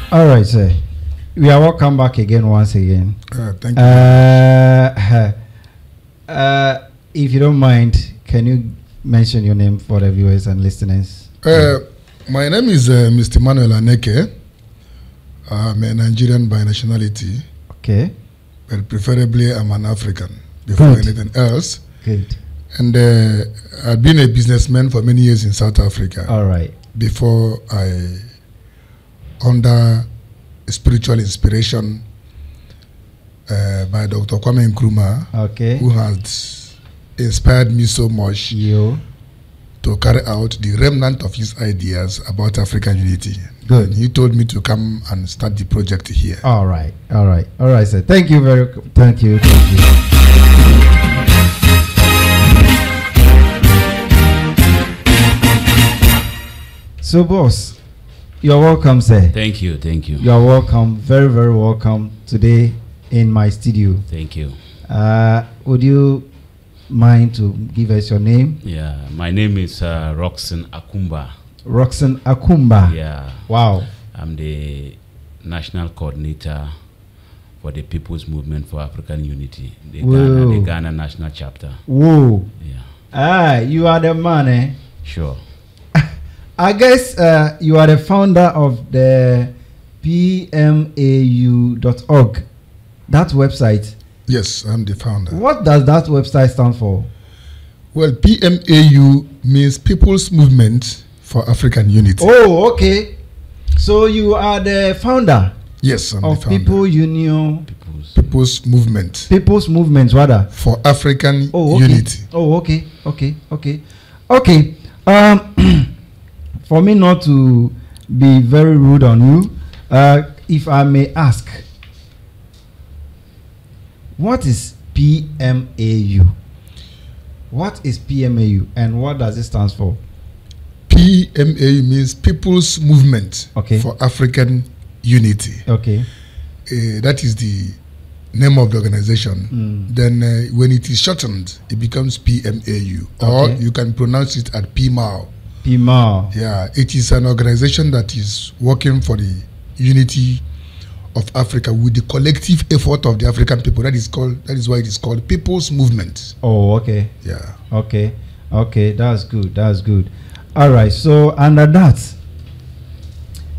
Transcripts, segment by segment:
All right, sir. We are welcome back again once again. Thank you. If you don't mind, can you mention your name for the viewers and listeners? My name is Mr. Manuel Aneke. I'm a Nigerian by nationality. Okay. But preferably I'm an African before anything else. Good. And I've been a businessman for many years in South Africa. All right. Before I, under spiritual inspiration by Dr. Kwame Nkrumah, okay, who has inspired me so much to carry out the remnant of his ideas about African unity. Good. And he told me to come and start the project here. All right, sir. Thank you thank you. So, boss, you're welcome, sir. Thank you. You're welcome, very, very welcome today in my studio. Thank you. Would you mind to give us your name? Yeah, my name is Roxanne Akumba. Roxanne Akumba. Yeah. Wow. I'm the national coordinator for the People's Movement for African Unity, the Ghana National Chapter. Whoa. Yeah. You are the man, eh? Sure. I guess you are the founder of the pmau.org, that website. Yes, I'm the founder. What does that website stand for? Well, PMAU means People's Movement for African Unity. Oh, okay. So you are the founder? Yes, I'm of the founder. People Union. People's Movement. People's Movement, rather. For African okay. Unity. Oh, okay. For me not to be very rude on you, if I may ask, what is PMAU? What is PMAU and what does it stand for? PMAU means People's Movement for African Unity. Okay. That is the name of the organization. Then when it is shortened, it becomes PMAU. Or you can pronounce it at PMAU. PMAU. Yeah, it is an organization that is working for the unity of Africa with the collective effort of the African people. That is why it is called People's Movement. Oh, okay. Yeah. Okay. That's good. All right. So under that,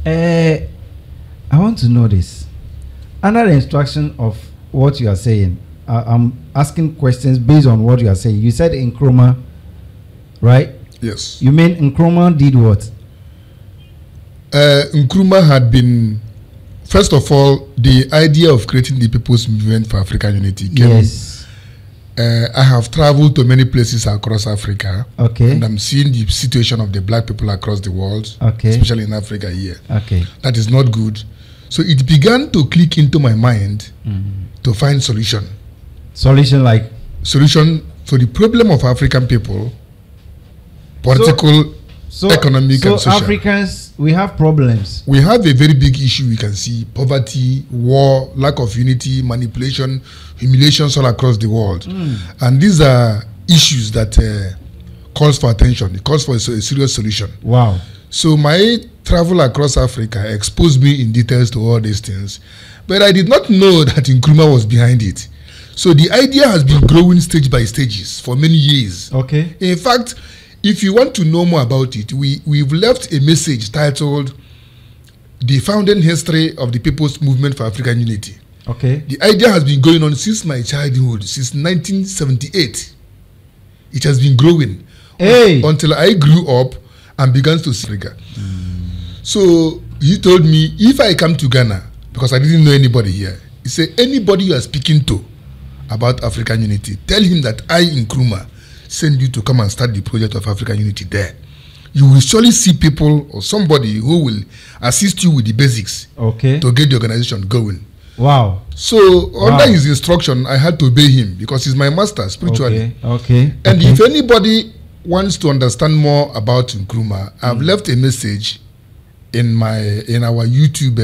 I want to know this. Under the instruction of what you are saying, I'm asking questions based on what you are saying. You said Nkrumah, right? Yes. You mean Nkrumah did what? Nkrumah had been, first of all, the idea of creating the People's Movement for African Unity came. Yes. I have traveled to many places across Africa. Okay. And I'm seeing the situation of the black people across the world. Okay. Especially in Africa here. Okay. That is not good. So it began to click into my mind to find solution. Solution like? Solution for the problem of African people, political, economic, and social. So Africans, we have problems. We have a very big issue we can see: poverty, war, lack of unity, manipulation, humiliations all across the world. And these are issues that calls for attention. It calls for a serious solution. Wow. So my travel across Africa exposed me in details to all these things. But I did not know that Nkrumah was behind it. So the idea has been growing stage by stages for many years. Okay. In fact, if you want to know more about it, we've left a message titled The Founding History of the People's Movement for African Unity. Okay. The idea has been going on since my childhood, since 1978. It has been growing until I grew up and began to see Africa. So he told me, if I come to Ghana, because I didn't know anybody here, he said, anybody you are speaking to about African unity, tell him that I, Nkrumah, send you to come and start the project of African unity there. You will surely see people or somebody who will assist you with the basics to get the organization going. Wow. So under his instruction, I had to obey him because he's my master spiritually. Okay. And if anybody wants to understand more about Nkrumah, I've left a message in our YouTube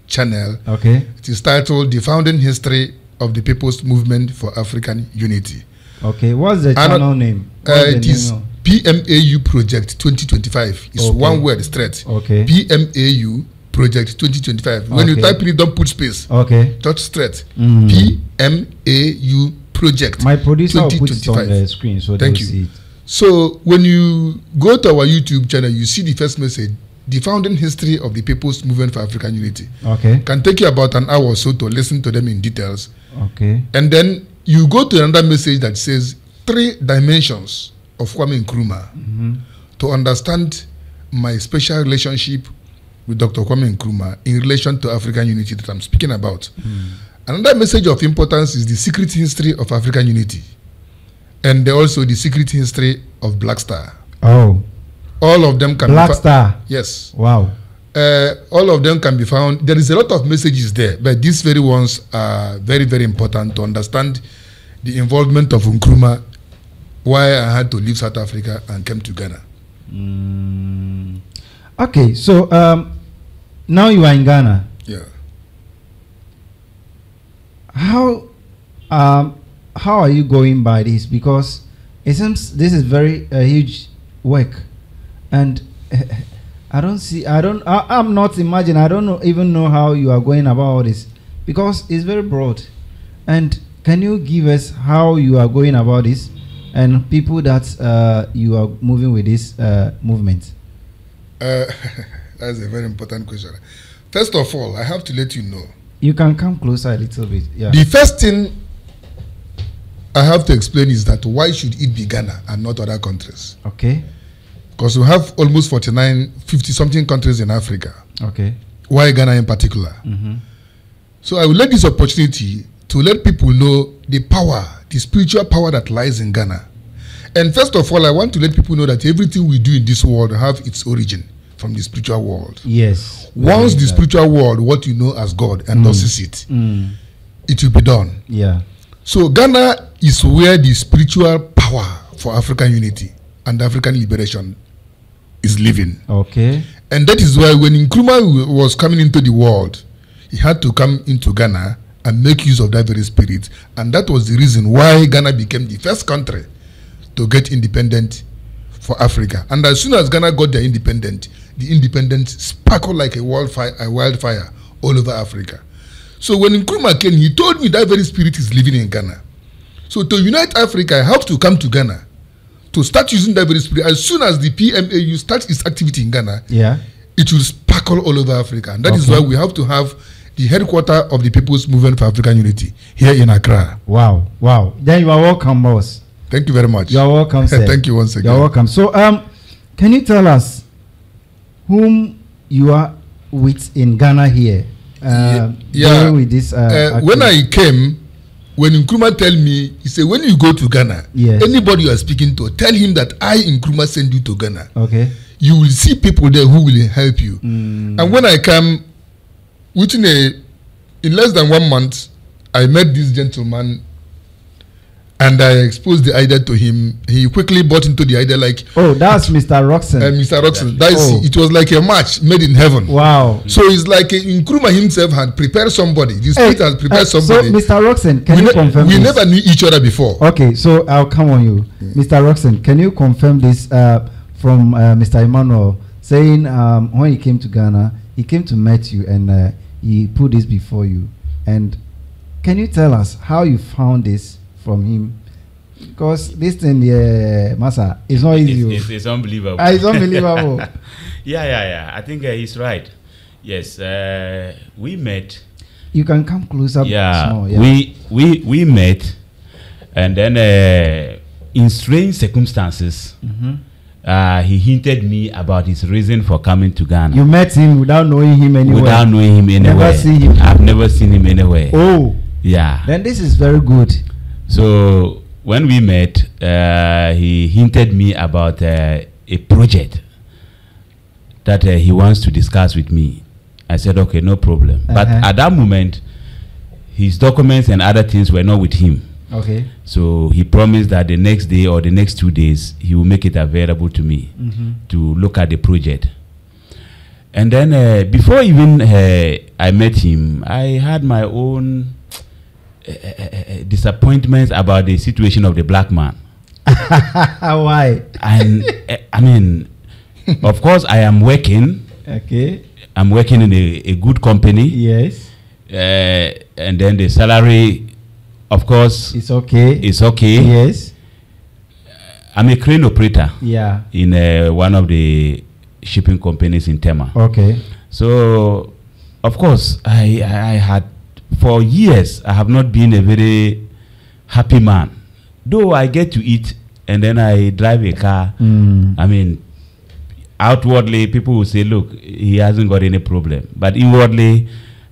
channel. Okay. It is titled The Founding History of the People's Movement for African Unity. Okay. What's the channel name? It is PMAU Project 2025. It's one word straight. Okay. PMAU Project 2025. When you type it, don't put space. Okay. Touch straight. PMAU Project. My producer will put it on the screen so thank you. See it. So when you go to our YouTube channel, you see the first message, the founding history of the People's Movement for African Unity. Okay. Can take you about an hour or so to listen to them in details. Okay. And then you go to another message that says 3 dimensions of Kwame Nkrumah to understand my special relationship with Dr. Kwame Nkrumah in relation to African unity that I'm speaking about. Another message of importance is the secret history of African unity, and also the secret history of Black Star. Oh. All of them can Black Star. Yes. Wow. All of them can be found. There is a lot of messages there, but these very ones are very, very important to understand the involvement of Nkrumah, why I had to leave South Africa and came to Ghana. Okay, so now you are in Ghana. Yeah. How are you going by this? Because it seems this is very huge work, and I'm not imagining. I don't even know how you are going about all this, because it's very broad. And can you give us how you are going about this, and people that you are moving with this movement? That's a very important question. First of all, I have to let you know. You can come closer a little bit. Yeah. The first thing I have to explain is that why should it be Ghana and not other countries? Okay. Because we have almost 50 something countries in Africa. Okay. Why Ghana in particular? So I will let this opportunity to let people know the power, the spiritual power that lies in Ghana. And first of all, I want to let people know that everything we do in this world have its origin from the spiritual world. Yes. Once the spiritual world, what you know as God, endorses it, it will be done. Yeah. So Ghana is where the spiritual power for African unity and African liberation is living. Okay. And that is why when Nkrumah was coming into the world, he had to come into Ghana and make use of that very spirit. And that was the reason why Ghana became the first country to get independent for Africa. And as soon as Ghana got their independence, the independence sparkled like a wildfire all over Africa. So when Nkrumah came, he told me that very spirit is living in Ghana. So to unite Africa, I have to come to Ghana to start using that very spirit. As soon as the PMAU starts its activity in Ghana, it will sparkle all over Africa. And that is why we have to have the headquarters of the People's Movement for African Unity here in Accra. Wow, wow. Then you are welcome, boss. Thank you very much. You are welcome, sir. Thank you once again. You are welcome. So, can you tell us whom you are with in Ghana here? With this, when I came, when Nkrumah tell me, he said, when you go to Ghana, anybody you are speaking to, tell him that I, Nkrumah, send you to Ghana. Okay. You will see people there who will help you. And when I come, in less than 1 month, I met this gentleman and I exposed the idea to him. He quickly bought into the idea like... Oh, that's Mr. Roxon. Mr. Roxon. It was like a match made in heaven. Wow. So it's like Nkrumah himself had prepared somebody. The spirit has prepared somebody. So, Mr. Roxon, can you confirm this? We never knew each other before. Okay, so I'll come on you. Mr. Roxon, can you confirm this from Mr. Emmanuel, saying when he came to Ghana, he came to meet you and he put this before you. And can you tell us how you found this from him? Because this thing, Masa, is not easy. It's unbelievable. It's unbelievable. Yeah. I think he's right. Yes, we met. You can come closer. Yeah, small, we met, and then in strange circumstances, he hinted me about his reason for coming to Ghana. You met him without knowing him anywhere? Without knowing him anywhere. Never seen him? I've never seen him anywhere. Oh. Yeah. Then this is very good. So when we met, he hinted me about a project that he wants to discuss with me. I said, okay, no problem. But at that moment, his documents and other things were not with him. Okay. So he promised that the next day or the next 2 days, he will make it available to me to look at the project. And then before even I met him, I had my own disappointments about the situation of the black man. Why? And I mean, of course, I am working. Okay. I'm working in a good company. Yes. And then the salary, of course, it's okay. It's okay. Yes. I'm a crane operator. Yeah. In one of the shipping companies in Tema. Okay. So, of course, I had, for years, I have not been a very happy man. Though I get to eat and then I drive a car. I mean, outwardly, people will say, look, he hasn't got any problem. But inwardly,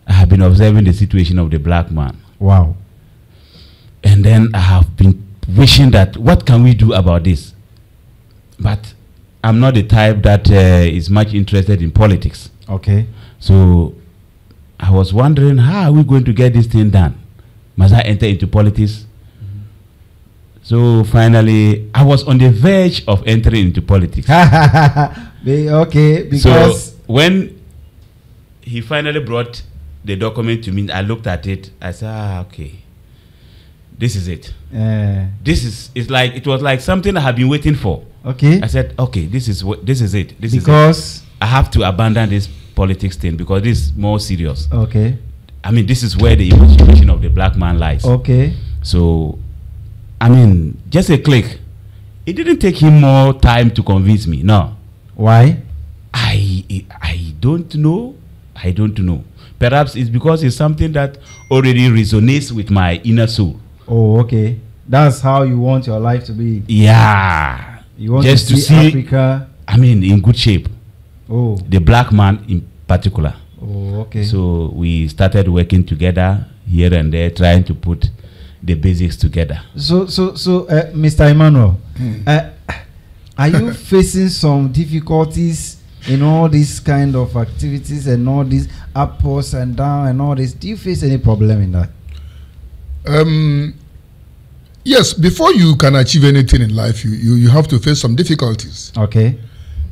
I have been observing the situation of the black man. Wow. And then I have been wishing that, what can we do about this? But I'm not the type that is much interested in politics. Okay. So I was wondering, how are we going to get this thing done? Must I enter into politics? So finally, I was on the verge of entering into politics. Okay, because... So when he finally brought the document to me, I looked at it, I said, okay, this is it. It was like something I had been waiting for. Okay. I said, okay, this is it. Because I have to abandon this politics thing because this is more serious. Okay. I mean, this is where the emancipation of the black man lies. Okay. So, I mean, just a click. It didn't take him more time to convince me. No. Why? I don't know. I don't know. Perhaps it's because it's something that already resonates with my inner soul. Oh, okay. That's how you want your life to be. Yeah. You want just to see Africa. I mean, in good shape. Oh. The black man in particular. Oh, okay. So we started working together here and there, trying to put the basics together. So, Mr. Emmanuel, are you facing some difficulties in all these kind of activities and all these ups and downs and all this? Do you face any problem in that? Yes, before you can achieve anything in life, you have to face some difficulties. Okay.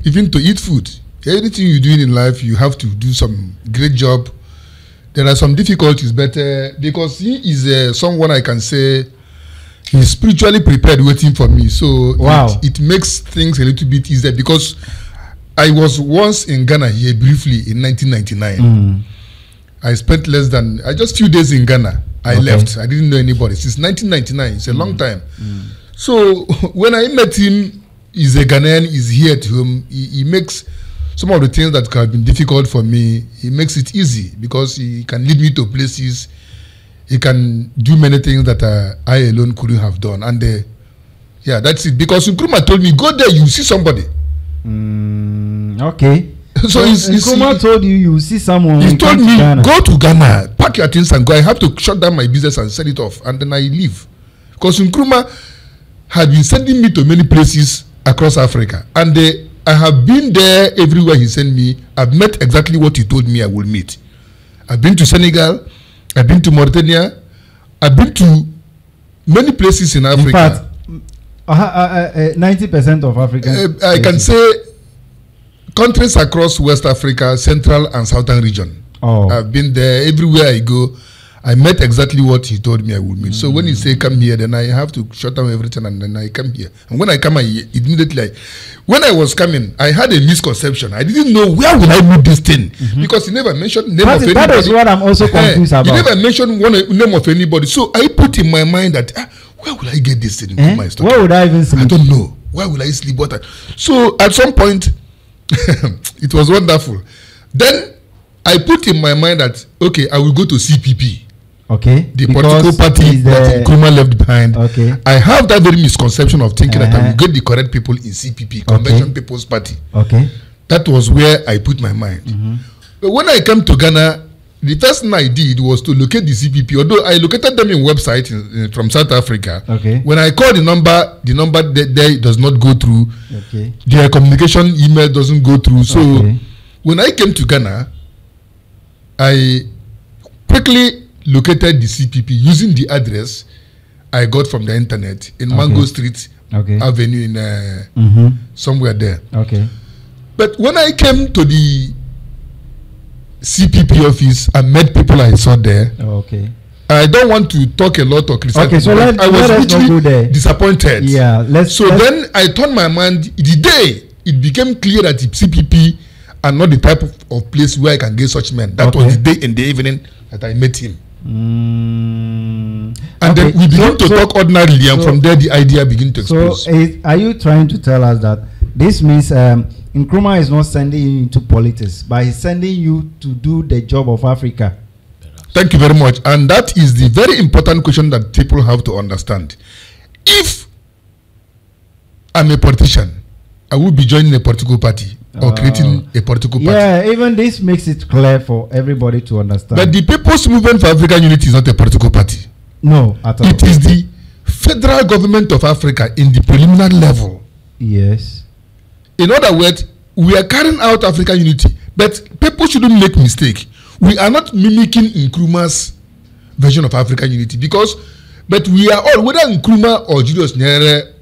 Even to eat food, anything you're doing in life, you have to do some great job. There are some difficulties, but because he is someone I can say he's spiritually prepared waiting for me. So wow. it makes things a little bit easier because I was once in Ghana here briefly in 1999. I spent just few days in Ghana. I left. I didn't know anybody since 1999. It's a long time. So when I met him, he's a Ghanaian, he's here at home. He makes some of the things that have been difficult for me, he makes it easy because he can lead me to places. He can do many things that I alone couldn't have done. And yeah, that's it. Because Nkrumah told me, go there, you see somebody. Okay. So Nkrumah told you see someone. He told me, go to Ghana, pack your things and go. I have to shut down my business and sell it off. And then I leave. Because Nkrumah had been sending me to many places across Africa. And I have been there everywhere he sent me. I've met exactly what he told me I will meet. I've been to Senegal. I've been to Mauritania. I've been to many places in Africa. In fact, 90% of Africa. I can say countries across West Africa, Central and Southern region. Oh. I've been there. Everywhere I go, I met exactly what he told me I would meet. So when he say come here, then I have to shut down everything and then I come here. And when I come, when I was coming, I had a misconception. I didn't know where will I meet this thing because he never mentioned name of anybody. That is what I'm also confused about. He never mentioned name of anybody. So I put in my mind that where will I get this thing? Where would I even sleep? I don't know. Where will I sleep? So at some point, it was wonderful. Then I put in my mind that okay, I will go to CPP. Okay. The political party that Nkrumah left behind. Okay. I have that very misconception of thinking that I will get the correct people in CPP, Convention People's Party. Okay. That was where I put my mind. But when I came to Ghana, the first thing I did was to locate the CPP. Although I located them in website from South Africa. Okay. When I call the number there does not go through. Okay. Their communication email doesn't go through. So when I came to Ghana, I quickly located the CPP using the address I got from the internet in Mango Street Avenue in somewhere there. Okay. But when I came to the CPP office and met people I saw there, I don't want to talk a lot or criticize. Okay, so I was really disappointed. Yeah, then I turned my mind the day it became clear that the CPP and not the type of place where I can get such men. That was the day in the evening that I met him. And then we begin to talk ordinarily, and from there the idea begins to explode. So are you trying to tell us that this means Nkrumah is not sending you into politics, but he's sending you to do the job of Africa? Thank you very much. And that is the very important question that people have to understand. If I'm a politician, I will be joining a political party or creating a political party. Yeah, even this makes it clear for everybody to understand. But the People's Movement for African Unity is not a political party. No, at all. It is the federal government of Africa in the preliminary level. Yes. In other words, we are carrying out African unity, but people shouldn't make mistake. We are not mimicking Nkrumah's version of African unity but we are all, whether Nkrumah or Julius Nyerere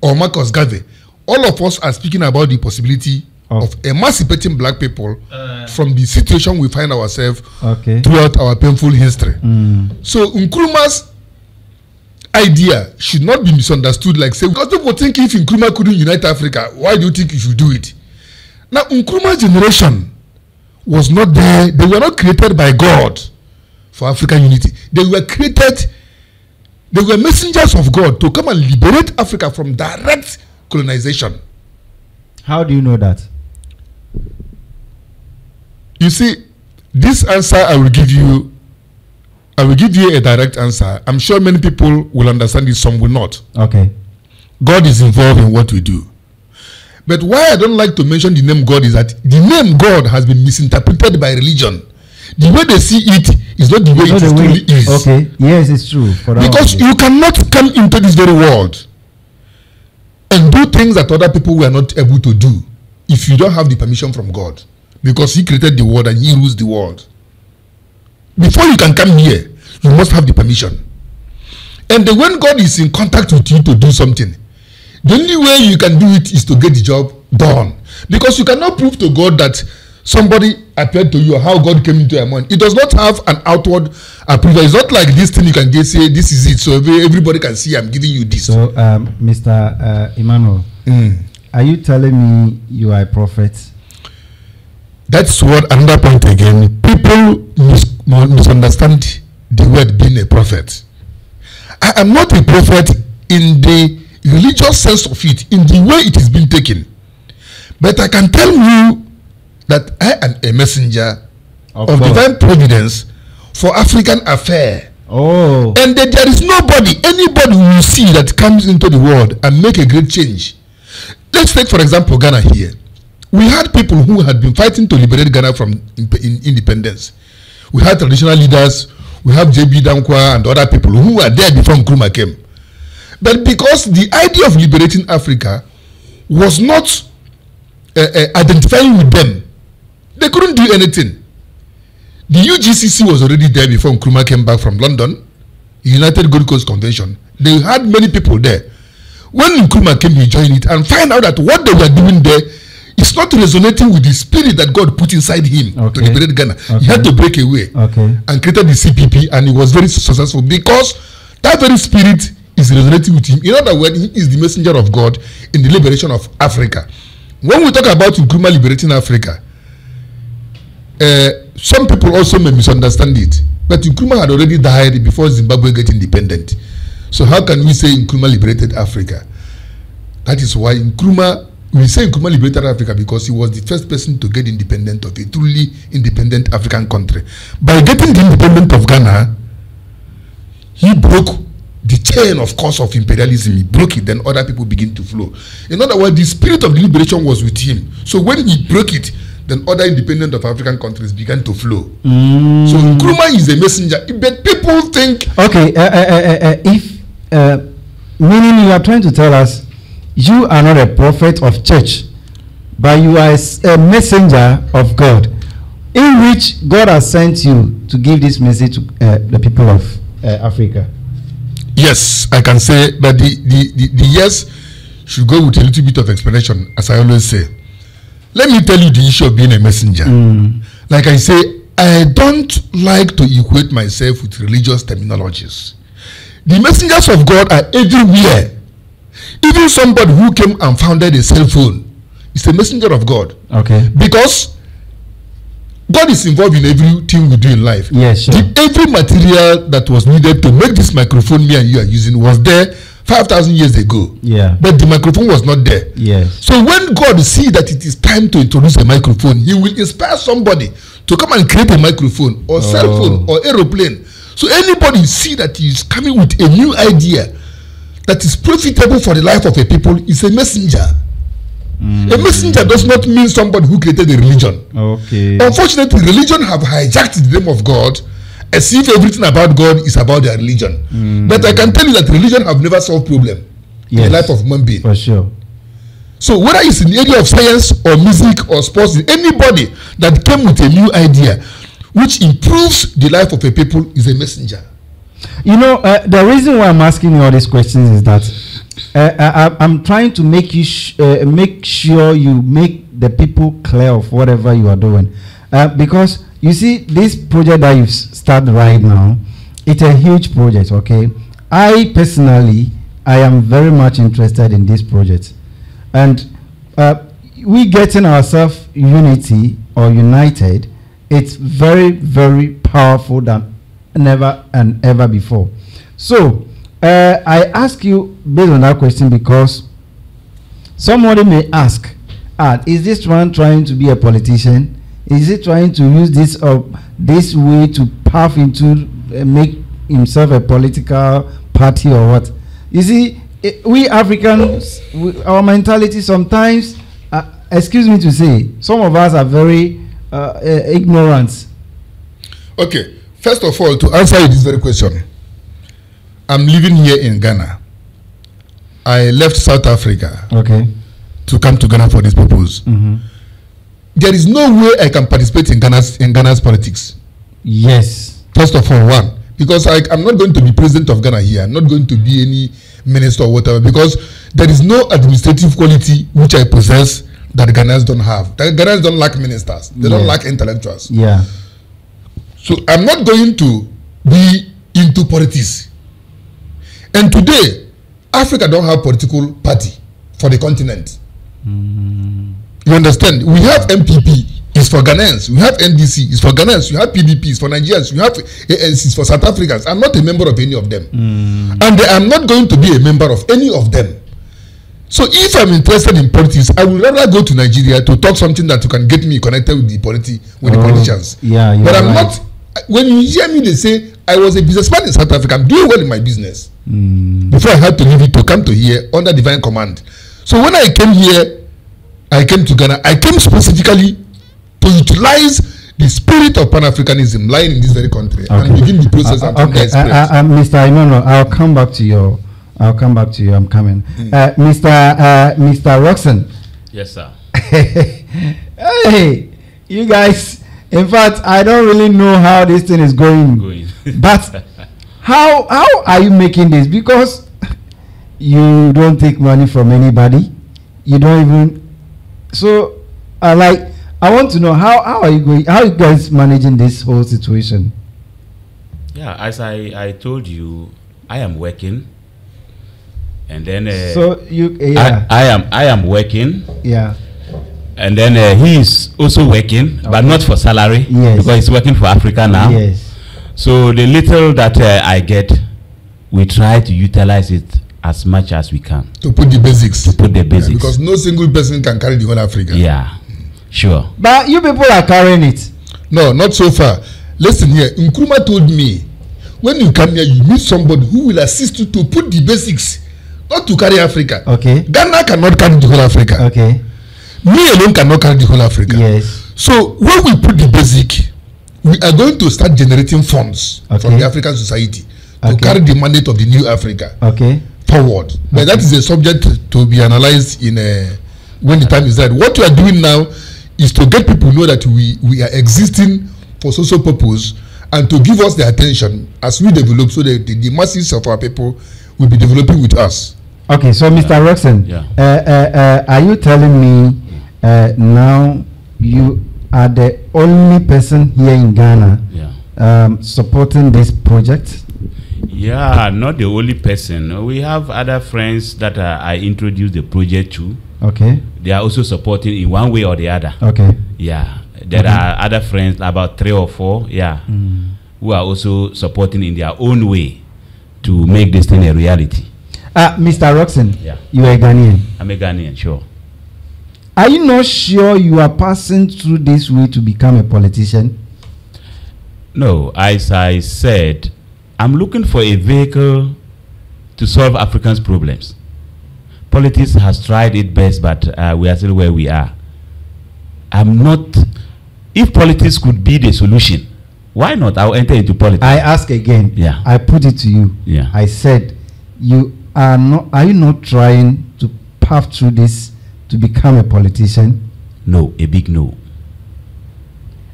or Marcus Garvey, all of us are speaking about the possibility of emancipating black people from the situation we find ourselves throughout our painful history. So Nkrumah's idea should not be misunderstood like say, because people think if Nkrumah couldn't unite Africa, why do you think you should do it? Now Nkrumah's generation was not there. They were not created by God for African unity. They were created, they were messengers of God to come and liberate Africa from direct colonization. How do you know that? You see, this answer I will give you a direct answer. I'm sure many people will understand it, some will not. Okay. God is involved in what we do. But why I don't like to mention the name God is that the name God has been misinterpreted by religion. The way they see it is not the way it truly is. Okay, yes, it's true. Because you cannot come into this very world and do things that other people were not able to do if you don't have the permission from God. Because he created the world and he rules the world. Before you can come here, you must have the permission. And then when God is in contact with you to do something, the only way you can do it is to get the job done. Because you cannot prove to God that somebody appeared to you or how God came into your mind. It does not have an outward approval. It's not like this thing you can get, say, this is it. So everybody can see I'm giving you this. So, Mr. Emmanuel, are you telling me you are a prophet? That's what another point again. People misunderstand the word being a prophet. I am not a prophet in the religious sense of it, in the way it is being taken. But I can tell you that I am a messenger of divine providence for African affair. Oh. And that there is anybody who you see that comes into the world and make a great change. Let's take, for example, Ghana here. We had people who had been fighting to liberate Ghana from independence. We had traditional leaders. We have J.B. Dankwa and other people who were there before Nkrumah came. But because the idea of liberating Africa was not identifying with them, they couldn't do anything. The UGCC was already there before Nkrumah came back from London, United Gold Coast Convention. They had many people there. When Nkrumah came, he joined it and find out that what they were doing there is not resonating with the spirit that God put inside him to liberate Ghana. He had to break away and created the CPP, and he was very successful because that very spirit is resonating with him. In other words, he is the messenger of God in the liberation of Africa. When we talk about Nkrumah liberating Africa, some people also may misunderstand it. But Nkrumah had already died before Zimbabwe got independent. So how can we say Nkrumah liberated Africa? That is why we say Nkrumah liberated Africa because he was the first person to get independent of a truly independent African country. By getting the independence of Ghana, he broke the chain of course of imperialism. He broke it, then other people begin to flow. In other words, the spirit of the liberation was with him. So when he broke it, then other independent of African countries began to flow. So Nkrumah is a messenger. But people think... Okay, meaning you are trying to tell us you are not a prophet of church, but you are a messenger of God, in which God has sent you to give this message to the people of Africa. Yes, I can say, but the yes should go with a little bit of explanation, as I always say. Let me tell you the issue of being a messenger. Like I say, I don't like to equate myself with religious terminologies. The messengers of God are everywhere. Even somebody who came and founded a cell phone It's a messenger of God. Okay. Because God is involved in everything we do in life. Yes, sure. Every material that was needed to make this microphone me and you are using was there 5,000 years ago. Yeah. But the microphone was not there. Yes. So when God sees that it is time to introduce a microphone, he will inspire somebody to come and create a microphone or cell phone or aeroplane. So anybody see that he is coming with a new idea that is profitable for the life of a people is a messenger. A messenger does not mean somebody who created a religion. Okay. Unfortunately, religion have hijacked the name of God as if everything about God is about their religion. But I can tell you that religion have never solved problem in the life of human being. For sure. So whether it's in the area of science or music or sports, anybody that came with a new idea which improves the life of a people is a messenger. You know, the reason why I'm asking you all these questions is that I'm trying to make you make sure you make the people clear of whatever you are doing, because you see this project that you've started right now, it's a huge project. Okay, I personally am very much interested in this project, and we getting ourselves unity or united. It's very, very powerful than never and ever before. So I ask you based on that question because somebody may ask, is this one trying to be a politician? Is he trying to use this this way to path into make himself a political party or what? You see, we Africans, our mentality sometimes, excuse me to say, some of us are very ignorant. Okay, first of all, to answer this very question, I'm living here in Ghana. I left South Africa to come to Ghana for this purpose. There is no way I can participate in Ghana's politics. Yes. First of all, one, because I'm not going to be president of Ghana here. I'm not going to be any minister or whatever, because there is no administrative quality which I possess that Ghanaians don't have. The Ghanaians don't lack ministers. They don't lack intellectuals. Yeah. So I'm not going to be into politics. And today, Africa don't have political party for the continent. You understand? We have MPP, it's for Ghanaians. We have NDC, it's for Ghanaians. You have PDP, it's for Nigerians. You have ANC, it's for South Africans. I'm not a member of any of them. And I'm not going to be a member of any of them. So if I'm interested in politics, I would rather go to Nigeria to talk something that can get me connected with the politicians. Yeah, but I'm not. When you hear me, they say I was a businessman in South Africa. I'm doing well in my business. Before I had to leave it to come to here under divine command. So when I came here, I came to Ghana. I came specifically to utilize the spirit of Pan-Africanism lying in this very country and begin the process. Mr. Imano, I'll come back to you. I'm coming. Mr. Roxon. Yes, sir. Hey, you guys. In fact, I don't really know how this thing is going. But how are you making this? Because you don't take money from anybody. You don't even. So, I want to know how are you going? How are you guys managing this whole situation? Yeah, as I told you, I am working. And then so you I am working. Yeah. And then he is also working, but not for salary. Yes. Because he's working for Africa now. Yes. So the little that I get, we try to utilize it as much as we can. To put the basics. To put the basics. Yeah, because no single person can carry the whole Africa. Yeah. Sure. But you people are carrying it. No, not so far. Listen here. Nkrumah told me, when you come here, you meet somebody who will assist you to put the basics. Not to carry Africa. Okay. Ghana cannot carry the whole Africa. Okay. Me alone cannot carry the whole Africa. Yes. So when we put the basic, we are going to start generating funds from the African society to carry the mandate of the new Africa forward. But that is a subject to be analyzed in when the time is right. What we are doing now is to get people to know that we are existing for social purpose and to give us the attention as we develop, so that the masses of our people will be developing with us. Okay, so Mr. Roxon, are you telling me now you are the only person here in Ghana supporting this project? Yeah, not the only person. We have other friends that I introduced the project to. Okay. they are also supporting in one way or the other. Okay. Yeah. There are other friends, about 3 or 4, who are also supporting in their own way to make this thing a reality. Mr. Roxon, you are a Ghanaian. I'm a Ghanaian, sure. Are you not sure you are passing through this way to become a politician? No, as I said, I'm looking for a vehicle to solve Africans' problems. Politics has tried its best, but we are still where we are. I'm not. If politics could be the solution, why not? I'll enter into politics. I ask again. Yeah. I put it to you. Yeah. I said, you are not. Are you not trying to path through this to become a politician? No, a big no.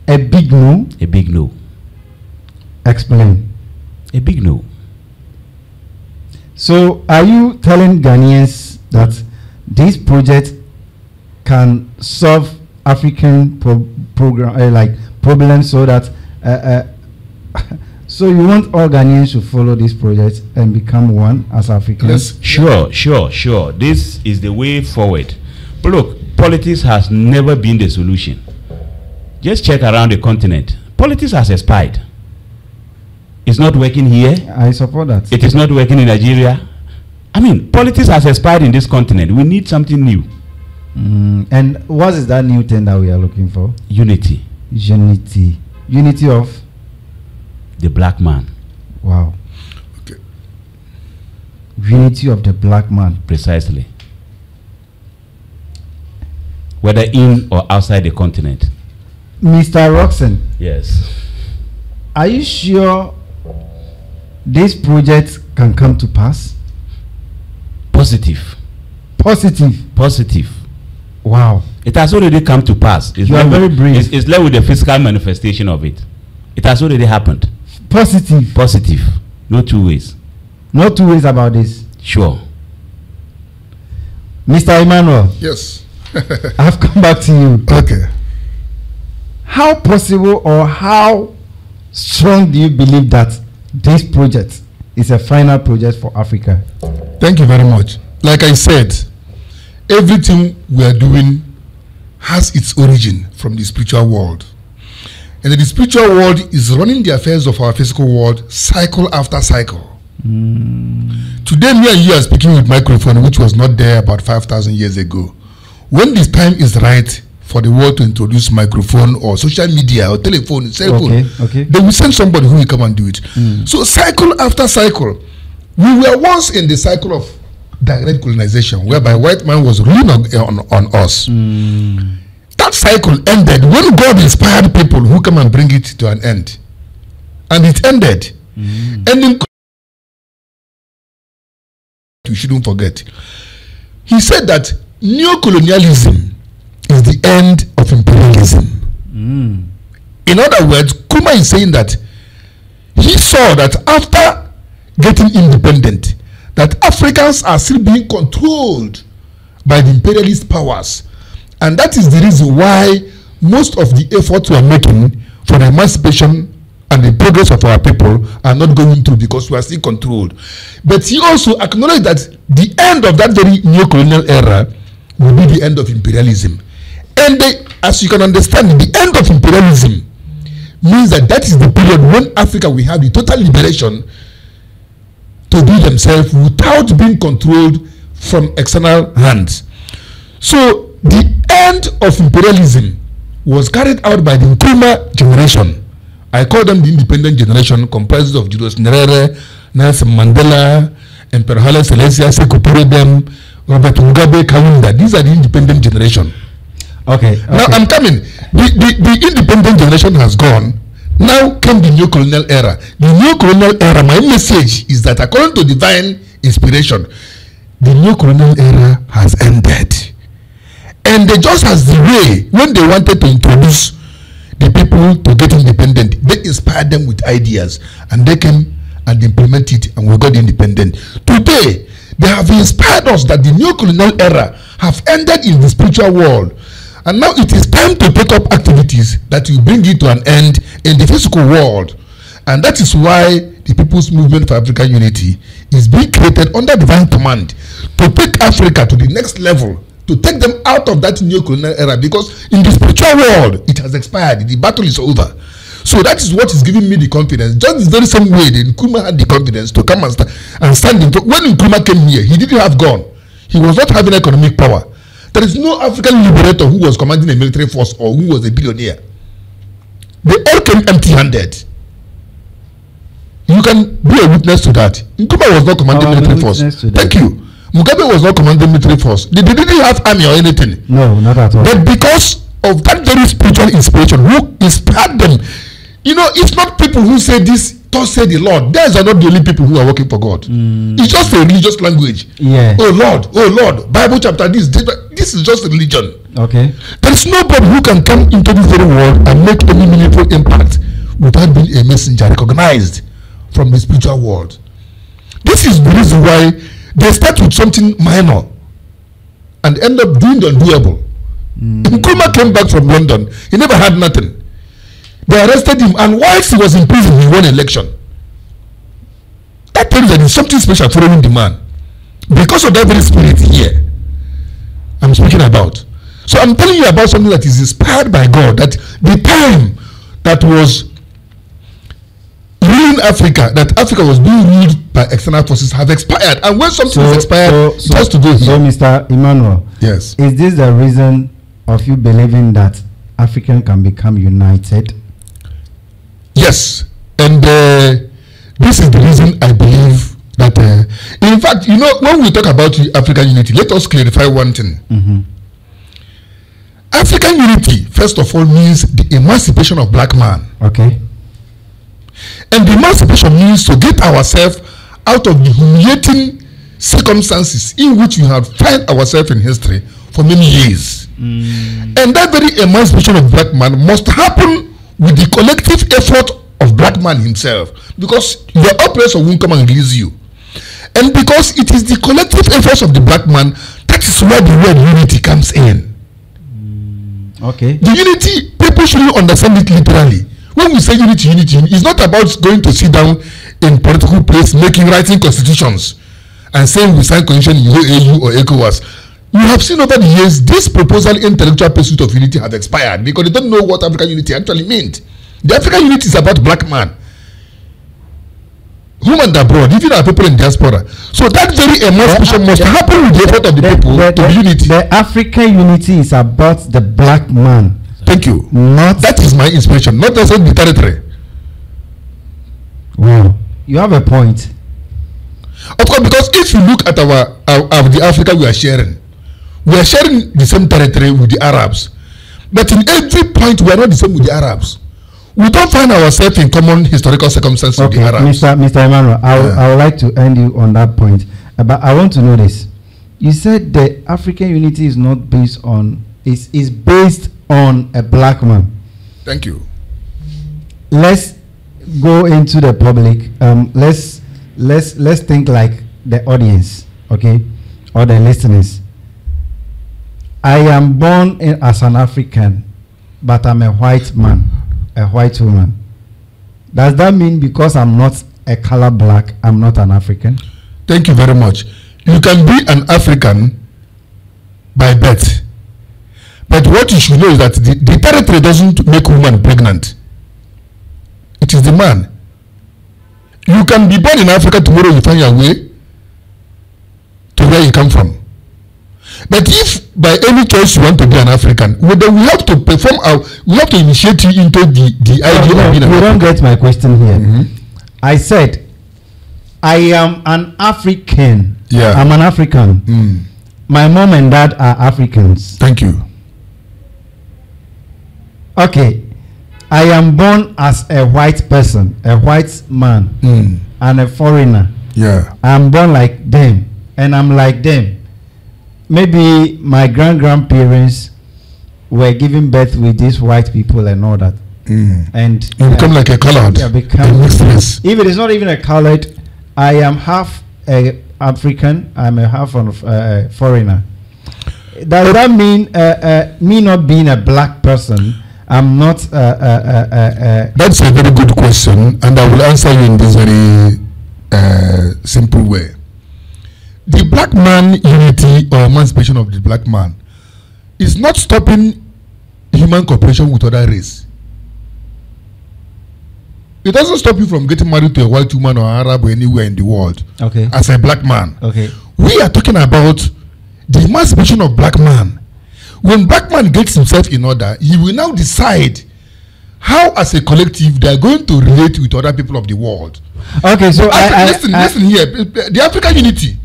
A big no? A big no. Explain. A big no. So, are you telling Ghanaians that this project can solve African problems, so that so you want all Ghanaians to follow this project and become one as Africans? Yes. Sure. This is the way forward. But look, politics has never been the solution. Just check around the continent. Politics has expired. It's not working here. I support that. It is not working in Nigeria. I mean, politics has expired in this continent. We need something new. And what is that new thing that we are looking for? Unity. Unity of the black man. Wow. Okay. Unity of the black man. Precisely. Whether in or outside the continent. Mr. Roxon. Yes. Are you sure this project can come to pass? Positive. Wow. It has already come to pass. You are very brave. It's left with the physical manifestation of it. It has already happened. Positive. No two ways. No two ways about this. Sure. Mr. Emmanuel. Yes. I've come back to you. Okay. How possible or how strong do you believe that this project is a final project for Africa? Thank you very much. Like I said, everything we are doing has its origin from the spiritual world. And the spiritual world is running the affairs of our physical world cycle after cycle. Today, me and you are speaking with microphone, which was not there about 5,000 years ago. When this time is right for the world to introduce microphone or social media or telephone, cell phone, they will send somebody who will come and do it. So cycle after cycle, we were once in the cycle of direct colonization, whereby white man was ruling on us. That cycle ended when God inspired people who come and bring it to an end. And it ended. And we shouldn't forget. He said that neocolonialism is the end of imperialism. In other words, Kuma is saying that he saw that after getting independent, that Africans are still being controlled by the imperialist powers. And that is the reason why most of the efforts we are making for the emancipation and the progress of our people are not going through, because we are still controlled. But he also acknowledged that the end of that very neo-colonial era will be the end of imperialism. And as you can understand, the end of imperialism means that that is the period when Africa will have the total liberation to do themselves without being controlled from external hands. So the end of imperialism was carried out by the Nkrumah generation. I call them the independent generation, comprised of Julius Nyerere, Nelson Mandela, Emperor Haile Selassie, Sekou Touré, Robert Mugabe, Kaunda. These are the independent generation. Okay. Now I'm coming. The independent generation has gone. Now came the new colonial era. The new colonial era, my message is that according to divine inspiration, the new colonial era has ended. And they just as the way when they wanted to introduce the people to get independent, they inspired them with ideas and they came and implemented it, and we got independent. Today, they have inspired us that the new colonial era have ended in the spiritual world. And now it is time to take up activities that will bring it to an end in the physical world. And that is why the People's Movement for African Unity is being created under divine command to take Africa to the next level to take them out of that neo-colonial era, because in the spiritual world, it has expired. The battle is over. So that is what is giving me the confidence. Just the very same way that Nkrumah had the confidence to come and stand in front. When Nkrumah came here, he didn't have gun. He was not having economic power. There is no African liberator who was commanding a military force or who was a billionaire. They all came empty-handed. You can be a witness to that. Nkrumah was not commanding military force. Thank you. Mugabe was not commanding military force. They didn't have army or anything. No, not at all. But because of that very spiritual inspiration, who inspired them, you know, it's not people who say this, thus say the Lord. Those are not the only people who are working for God. It's just a religious language. Yeah. Oh Lord, Bible chapter this is just a religion. Okay. There is nobody who can come into this very world and make any meaningful impact without being a messenger recognized from the spiritual world. This is the reason why they start with something minor and end up doing the undoable. Nkrumah came back from London. He never had nothing. They arrested him, and whilst he was in prison, he won election. That tells you that there's something special following the man. Because of that very spirit here, I'm speaking about. So I'm telling you about something that is inspired by God, that the time that was ruling Africa, that Africa was being ruled by external forces, have expired. And when something is expired, it has to go here. So, Mr. Emmanuel, yes, is this the reason of you believing that African can become united? Yes, and this is the reason I believe that. In fact, you know, when we talk about African unity, let us clarify one thing. African unity, first of all, means the emancipation of black man. Okay. And the emancipation means to get ourselves out of the humiliating circumstances in which we have found ourselves in history for many years. And that very emancipation of black man must happen with the collective effort of black man himself, because your oppressor won't come and release you. And because it is the collective efforts of the black man, that is where the word unity comes in. Okay. The unity, people shouldn't understand it literally. When we say unity, it's not about going to sit down in political place, writing constitutions and saying we sign constitution in AU or ECOWAS. You have seen over the years, this proposal intellectual pursuit of unity have expired because they don't know what African unity actually meant. The African unity is about black man, home and abroad, even our people in diaspora. So that very emancipation must happen with the effort of the people to be unity. The African unity is about the black man. Thank you. That is my inspiration, not necessarily the territory. Wow, you have a point. Of course, because if you look at the Africa we are sharing the same territory with the Arabs, but in every point we are not the same with the Arabs. We don't find ourselves in common historical circumstances with the Arabs. Mr. Emmanuel, I would like to end you on that point, but I want to know this. You said the African unity is not based on, is based on a black man. Thank you. Let's go into the public. Let's think like the audience, okay, or the listeners. I am born as an African, but I'm a white man, a white woman. Does that mean because I'm not a color black, I'm not an African? Thank you very much. You can be an African by birth, but what you should know is that the territory doesn't make woman pregnant. It is the man. You can be born in Africa, tomorrow you find your way to where you come from. But if by any choice you want to be an African, then we have to we have to initiate you into the idea of being an African. You don't get my question here. I said, I am an African. Yeah. I'm an African. My mom and dad are Africans. Thank you. Okay. I am born as a white person, a white man, and a foreigner. Yeah. I'm born like them, and I'm like them. Maybe my grandparents were giving birth with these white people and all that. And you become like a colored. Yeah, if it is not even a colored, I am half a African. I'm a half of foreigner. Does that mean me not being a black person? I'm not. That's a very good question, and I will answer you in this very simple way. The black man unity or emancipation of the black man is not stopping human cooperation with other race. It doesn't stop you from getting married to a white woman or Arab or anywhere in the world. Okay. As a black man. Okay. We are talking about the emancipation of black man. When black man gets himself in order, he will now decide how, as a collective, they are going to relate with other people of the world. Okay, so listen here. The African unity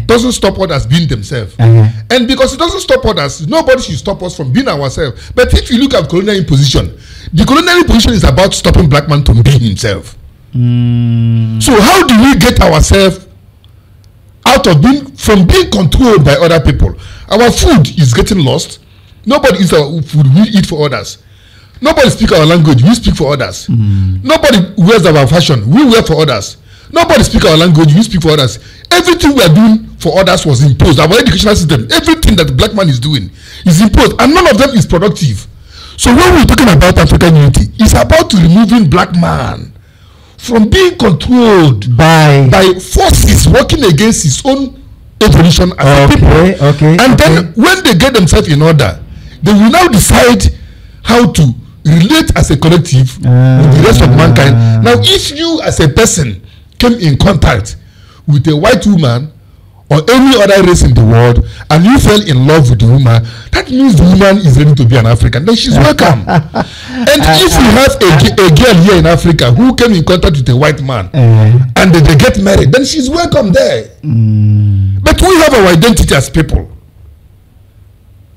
doesn't stop others being themselves, and because it doesn't stop others, nobody should stop us from being ourselves. But if you look at colonial imposition, the colonial imposition is about stopping black man from being himself. So how do we get ourselves out of being controlled by other people? Our food is getting lost. Nobody eats our food. We eat for others. Nobody speaks our language. We speak for others. Nobody wears our fashion. We wear for others. Nobody speaks our language. We speak for others. Everything we are doing for others was imposed. Our educational system, everything that the black man is doing is imposed, and none of them is productive. So when we're talking about African unity, it's about removing black man from being controlled by forces working against his own evolution as a people. And then when they get themselves in order, they will now decide how to relate as a collective with the rest of mankind. Now, if you as a person came in contact with a white woman or any other race in the world and you fell in love with the woman, that means the woman is ready to be an African. Then she's welcome. And if you have a girl here in Africa who came in contact with a white man and they get married, then she's welcome there. But we have our identity as people.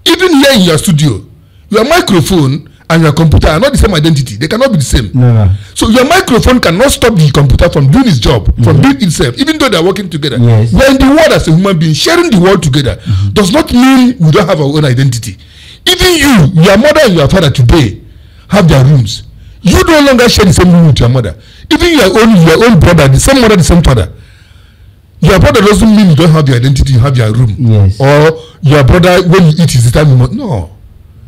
Even here in your studio, your microphone and your computer are not the same identity. They cannot be the same. No. So your microphone cannot stop the computer from doing its job, from doing itself, even though they are working together. Yes. We're in the world as a human being, sharing the world together does not mean we don't have our own identity. Even you, your mother and your father today have their rooms. You no longer share the same room with your mother. Even your own brother, the same mother, the same father. Your brother doesn't mean you don't have your identity, you have your room. Yes. Or your brother, when you eat, is the time you want. No.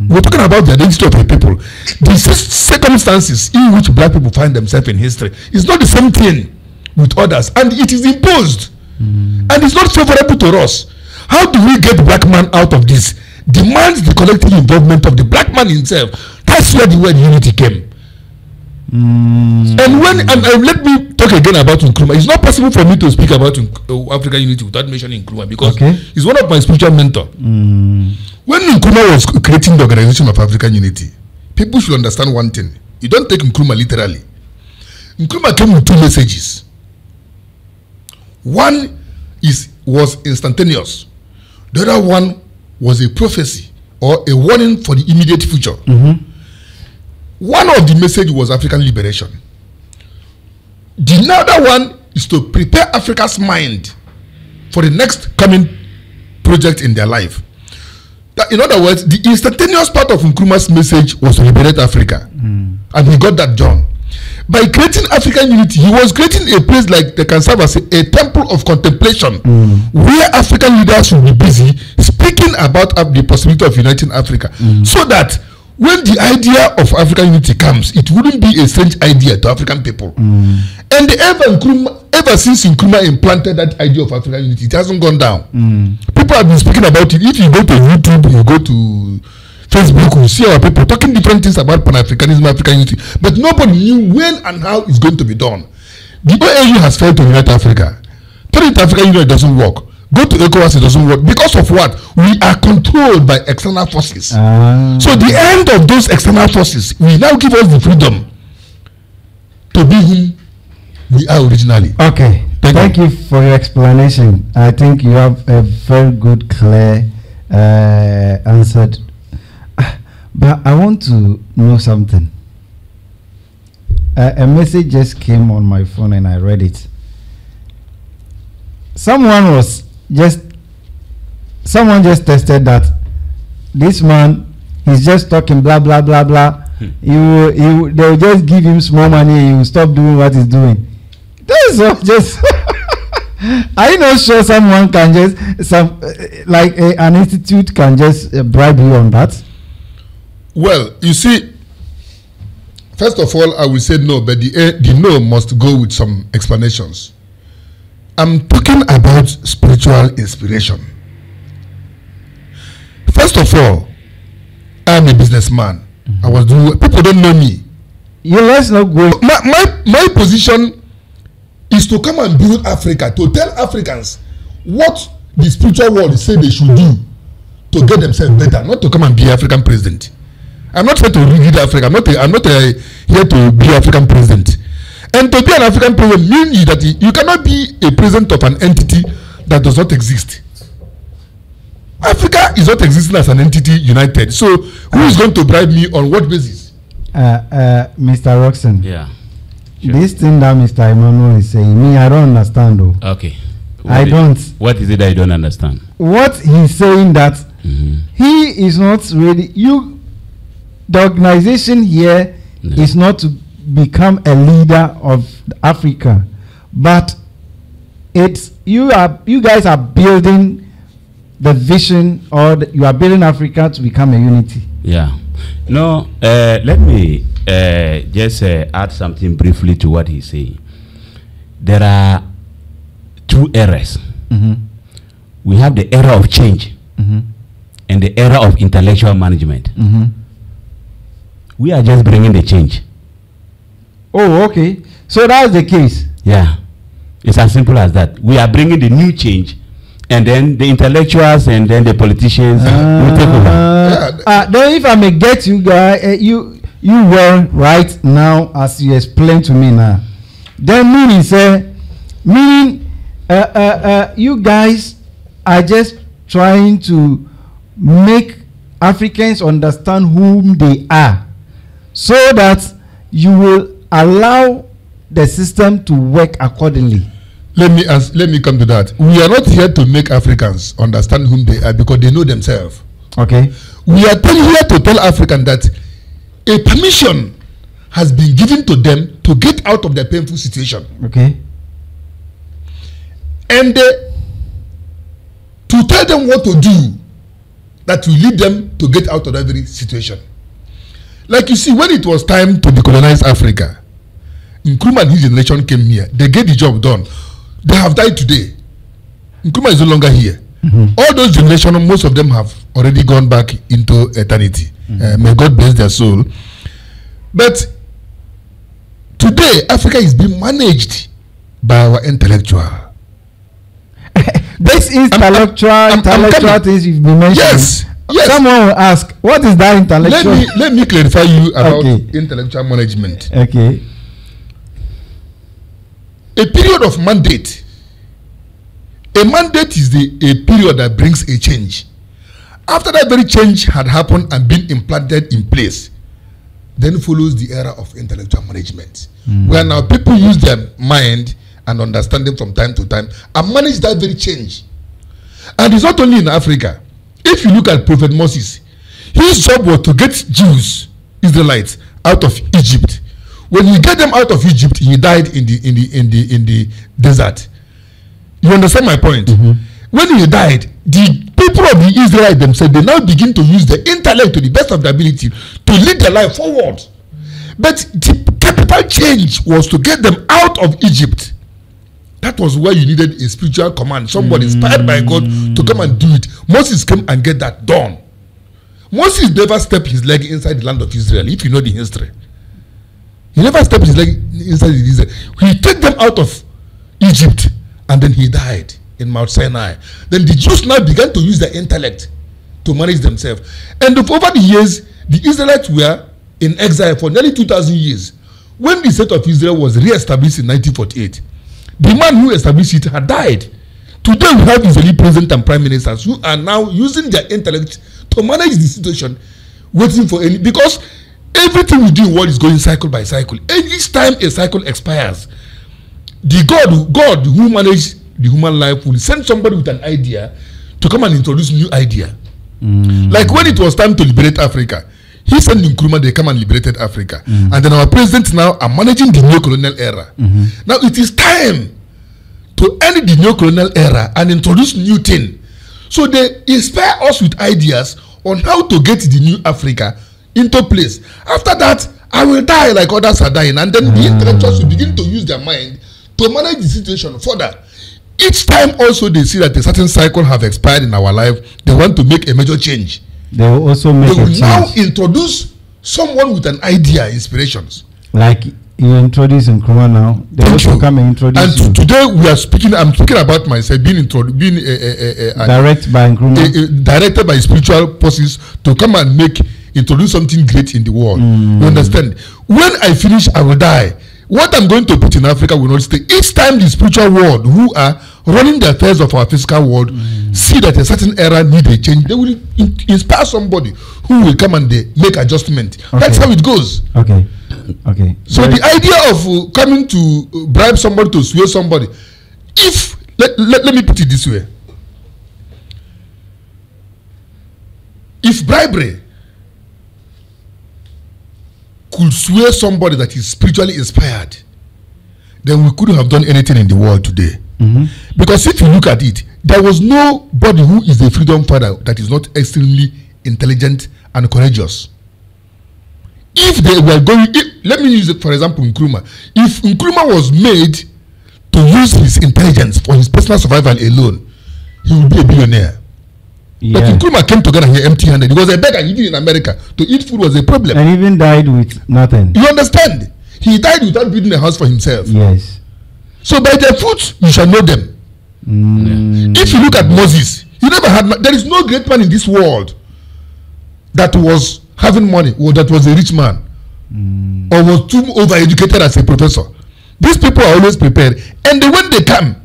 We're talking about the identity of a people. The circumstances in which black people find themselves in history is not the same thing with others, and it is imposed. And it's not favorable to us. How do we get black man out of this? Demands the collective involvement of the black man himself. That's where the word unity came. And let me talk again about Nkrumah. It's not possible for me to speak about African unity without mentioning Nkrumah, because he's one of my spiritual mentors. When Nkrumah was creating the Organization of African Unity, people should understand one thing. You don't take Nkrumah literally. Nkrumah came with two messages. One was instantaneous. The other one was a prophecy or a warning for the immediate future. One of the messages was African liberation. The other one is to prepare Africa's mind for the next coming project in their life. That, in other words, the instantaneous part of Nkrumah's message was to liberate Africa. And he got that done. By creating African unity, he was creating a place like that can serve as a temple of contemplation, where African leaders will be busy speaking about the possibility of uniting Africa, so that when the idea of African unity comes, it wouldn't be a strange idea to African people. And ever since Nkrumah implanted that idea of African unity, it hasn't gone down. People have been speaking about it. If you go to YouTube, you go to Facebook, you see our people talking different things about Pan-Africanism, African unity, but nobody knew when and how it's going to be done. The OAU has failed to unite Africa. Turning to African Union, it doesn't work. Go to ECOWAS, it doesn't work. Because of what? We are controlled by external forces. So the end of those external forces will now give us the freedom to be whom we are originally. Okay. Thank you for your explanation. I think you have a very good, clear answer. But I want to know something. A message just came on my phone and I read it. Someone just tested that this man, he's just talking blah blah blah blah. They'll just give him small money and he will stop doing what he's doing. That's just are you not sure someone can just an institute can just bribe you on that? Well, you see, first of all, I will say no, but the no must go with some explanations. I'm talking about spiritual inspiration. First of all, I'm a businessman. I was doing. People don't know me. Let's not go. My position is to come and build Africa, to tell Africans what the spiritual world say they should do to get themselves better, not to come and be African president. I'm not here to lead Africa. I'm not here to be African president. And to be an African president means that you cannot be a president of an entity that does not exist. Africa is not existing as an entity united. So who is going to bribe me on what basis? Mr. Roxon. Yeah. Sure. This thing that Mr. Emmanuel is saying, me, I don't understand though. Okay. What is it that you don't understand? What he's saying that he is not ready. The organization here is not to become a leader of Africa, but it's you guys are building the vision, or you are building Africa to become a unity. Yeah. No, let me just add something briefly to what he's saying. There are two eras. We have the era of change and the era of intellectual management. We are just bringing the change. Oh, okay. So that's the case. Yeah. It's as simple as that. We are bringing the new change, and then the intellectuals and then the politicians will take over. Then if I may get you guys, you were right now as you explained to me now. Then meaning you guys are just trying to make Africans understand whom they are, so that you will allow the system to work accordingly. Let me come to that. We are not here to make Africans understand whom they are, because they know themselves. Okay. We are here to tell Africans that a permission has been given to them to get out of their painful situation. Okay. And to tell them what to do that will lead them to get out of that very situation. Like you see, when it was time to decolonize Africa, Nkrumah and his generation came here. They get the job done. They have died today. Nkrumah is no longer here. All those generations, most of them have already gone back into eternity. May God bless their soul. But today, Africa is being managed by our intellectual. This is intellectual things you've been mentioning. Yes. Someone will ask, what is that intellectual? Let me clarify you about intellectual management. Okay. A period of mandate. A mandate is a period that brings a change. After that very change had happened and been implanted in place, then follows the era of intellectual management, where now people use their mind and understanding from time to time and manage that very change. And it's not only in Africa. If you look at Prophet Moses, his job was to get Jews, Israelites, out of Egypt. When he got them out of Egypt, he died in the desert. You understand my point? When he died, the people of the Israelites themselves, they now begin to use the intellect to the best of their ability to lead their life forward. But the capital change was to get them out of Egypt. That was where you needed a spiritual command, somebody inspired by God to come and do it. Moses came and get that done. Moses never stepped his leg inside the land of Israel, if you know the history. He never stepped his leg inside Israel. He took them out of Egypt, and then he died in Mount Sinai. Then the Jews now began to use their intellect to manage themselves. And over the years, the Israelites were in exile for nearly 2,000 years. When the state of Israel was re-established in 1948, the man who established it had died. Today we have Israeli president and prime ministers who are now using their intellect to manage the situation, waiting for any, because everything we do in the world is going cycle by cycle. And each time a cycle expires, the God who manages the human life will send somebody with an idea to come and introduce new idea. Like when it was time to liberate Africa, he sent Nkrumah, they come and liberated Africa. And then our presidents now are managing the neo-colonial era. Now it is time to end the neo-colonial era and introduce new thing. So they inspire us with ideas on how to get the new Africa into place. After that, I will die like others are dying. And then the intellectuals will begin to use their mind to manage the situation further. Each time also they see that a certain cycle have expired in our life, they want to make a major change. They will also make they will a change. now introduce someone with an idea, inspirations. Like you introduce Nkrumah now. They also come and introduce you. And today we are speaking. I'm speaking about myself being directed by Nkrumah, directed by spiritual forces to come and introduce something great in the world. You understand? When I finish, I will die. What I'm going to put in Africa will not stay. Each time the spiritual world, who are running the affairs of our physical world, see that a certain era need a change, they will inspire somebody who will come and make adjustment. Okay. That's how it goes. Okay. So the idea of coming to bribe somebody, to sway somebody, if let me put it this way: if bribery could sway somebody that is spiritually inspired, then we couldn't have done anything in the world today. Because if you look at it, there was nobody who is a freedom fighter that is not extremely intelligent and courageous. If they were going, let me use it for example, Nkrumah. If Nkrumah was made to use his intelligence for his personal survival alone, he would be a billionaire. But Nkrumah came to Ghana here empty-handed. He was a beggar. Even in America, to eat food was a problem. And even died with nothing. You understand? He died without building a house for himself. Yes. So by their fruits you shall know them. If you look at Moses, he never had. There is no great man in this world that was having money, or that was a rich man, or was too overeducated as a professor. These people are always prepared, and when they come,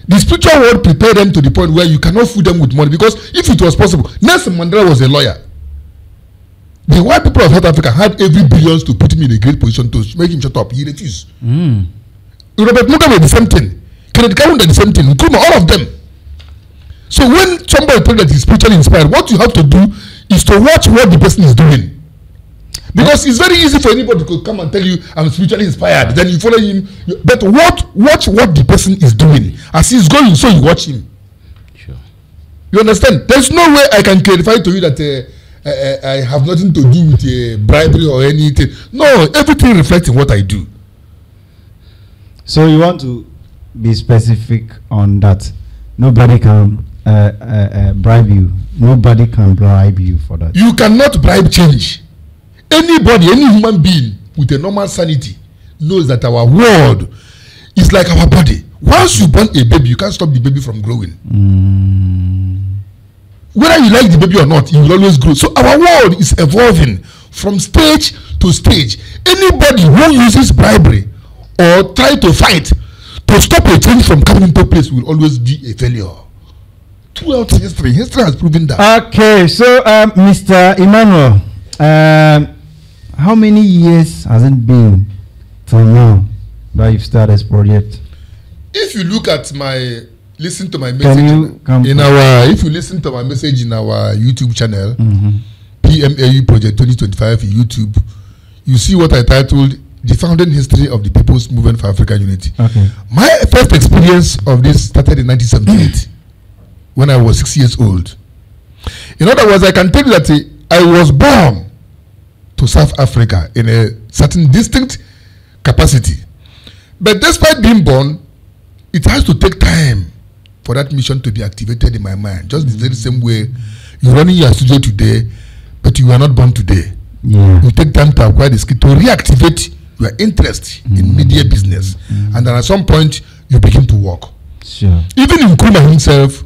the spiritual world prepared them to the point where you cannot fool them with money. Because if it was possible, Nelson Mandela was a lawyer. The white people of South Africa had every billions to put him in a great position to make him shut up. He refused. Robert Mugabe the same thing. Kenneth Kaunda the same thing. Nkrumah, all of them. So when somebody tells that he's spiritually inspired, what you have to do is to watch what the person is doing. Because it's very easy for anybody to come and tell you, I'm spiritually inspired. Then you follow him. But watch what the person is doing. As he's going, so you watch him. Sure. You understand? There's no way I can clarify to you that I have nothing to do with bribery or anything. No, everything reflects in what I do. So you want to be specific on that. Nobody can bribe you. Nobody can bribe you for that. You cannot bribe change. Anybody, any human being with a normal sanity knows that our world is like our body. Once you born a baby, you can't stop the baby from growing. Whether you like the baby or not, it will always grow. So our world is evolving from stage to stage. Anybody who uses bribery or try to fight to stop a change from coming into place will always be a failure. Throughout history has proven that. Okay, so Mr. Emmanuel, how many years has it been till now that you've started this project? If you look at listen to my message if you listen to my message in our YouTube channel, PMAU Project 2025 YouTube, you see what I titled The Founding History of the People's Movement for African Unity. Okay. My first experience of this started in 1978 when I was 6 years old. In other words, I can tell you that I was born to South Africa in a certain distinct capacity. But despite being born, it has to take time for that mission to be activated in my mind. Just the very same way you're running your studio today, but you were not born today. Yeah. You take time to acquire the skill to reactivate your interest in media business. And then at some point, you begin to work. Sure. Even Nkrumah himself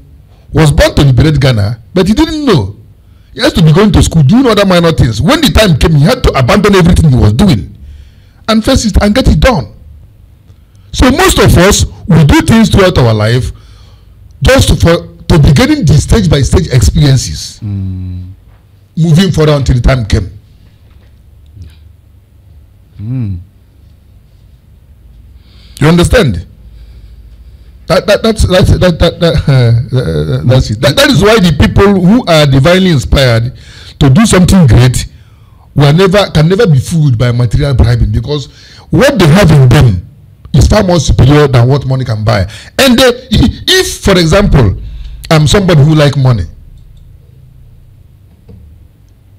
was born to liberate Ghana, but he didn't know. He has to be going to school, doing other minor things. When the time came, he had to abandon everything he was doing and face it and get it done. So most of us, we do things throughout our life just to be getting the stage-by-stage experiences, moving forward until the time came. You understand? That's it. That is why the people who are divinely inspired to do something great can never be fooled by material bribing, because what they have in them is far more superior than what money can buy. And if, for example, I'm somebody who like money,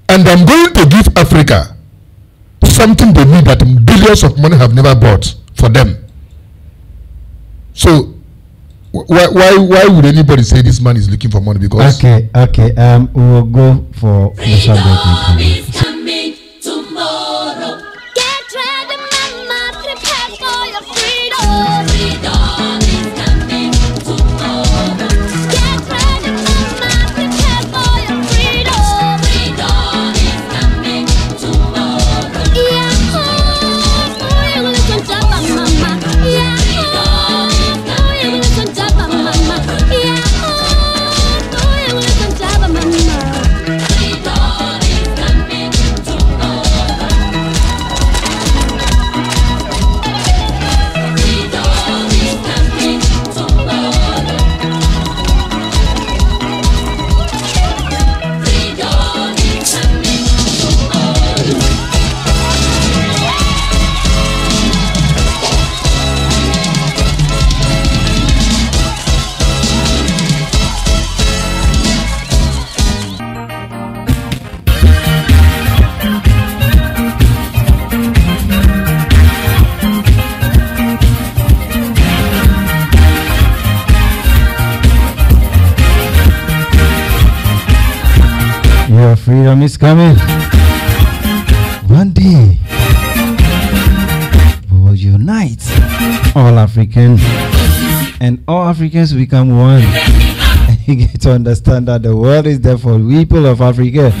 and I'm going to give Africa something they need that billions of money have never bought for them. So why would anybody say this man is looking for money? Because okay. We will go for the subject. Your freedom is coming. One day, we will unite all Africans, and all Africans will become one. And you get to understand that the world is there for people of Africa,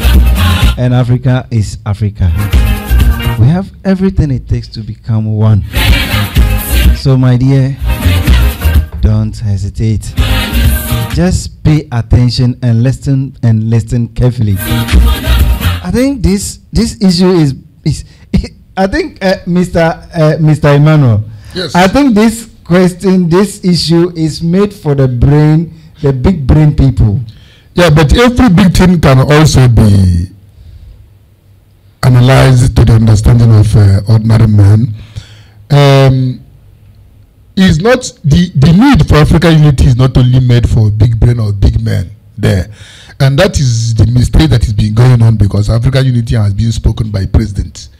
and Africa is Africa. We have everything it takes to become one. So, my dear, don't hesitate. Just pay attention and listen carefully. I think this issue is I think Mr. Emmanuel. Yes. I think this issue is made for the big brain people. Yeah, but every big thing can also be analyzed to the understanding of ordinary man. Is not the need for African unity is not only made for big brain or big men there, and that is the mistake that is being going on, because African unity has been spoken by presidents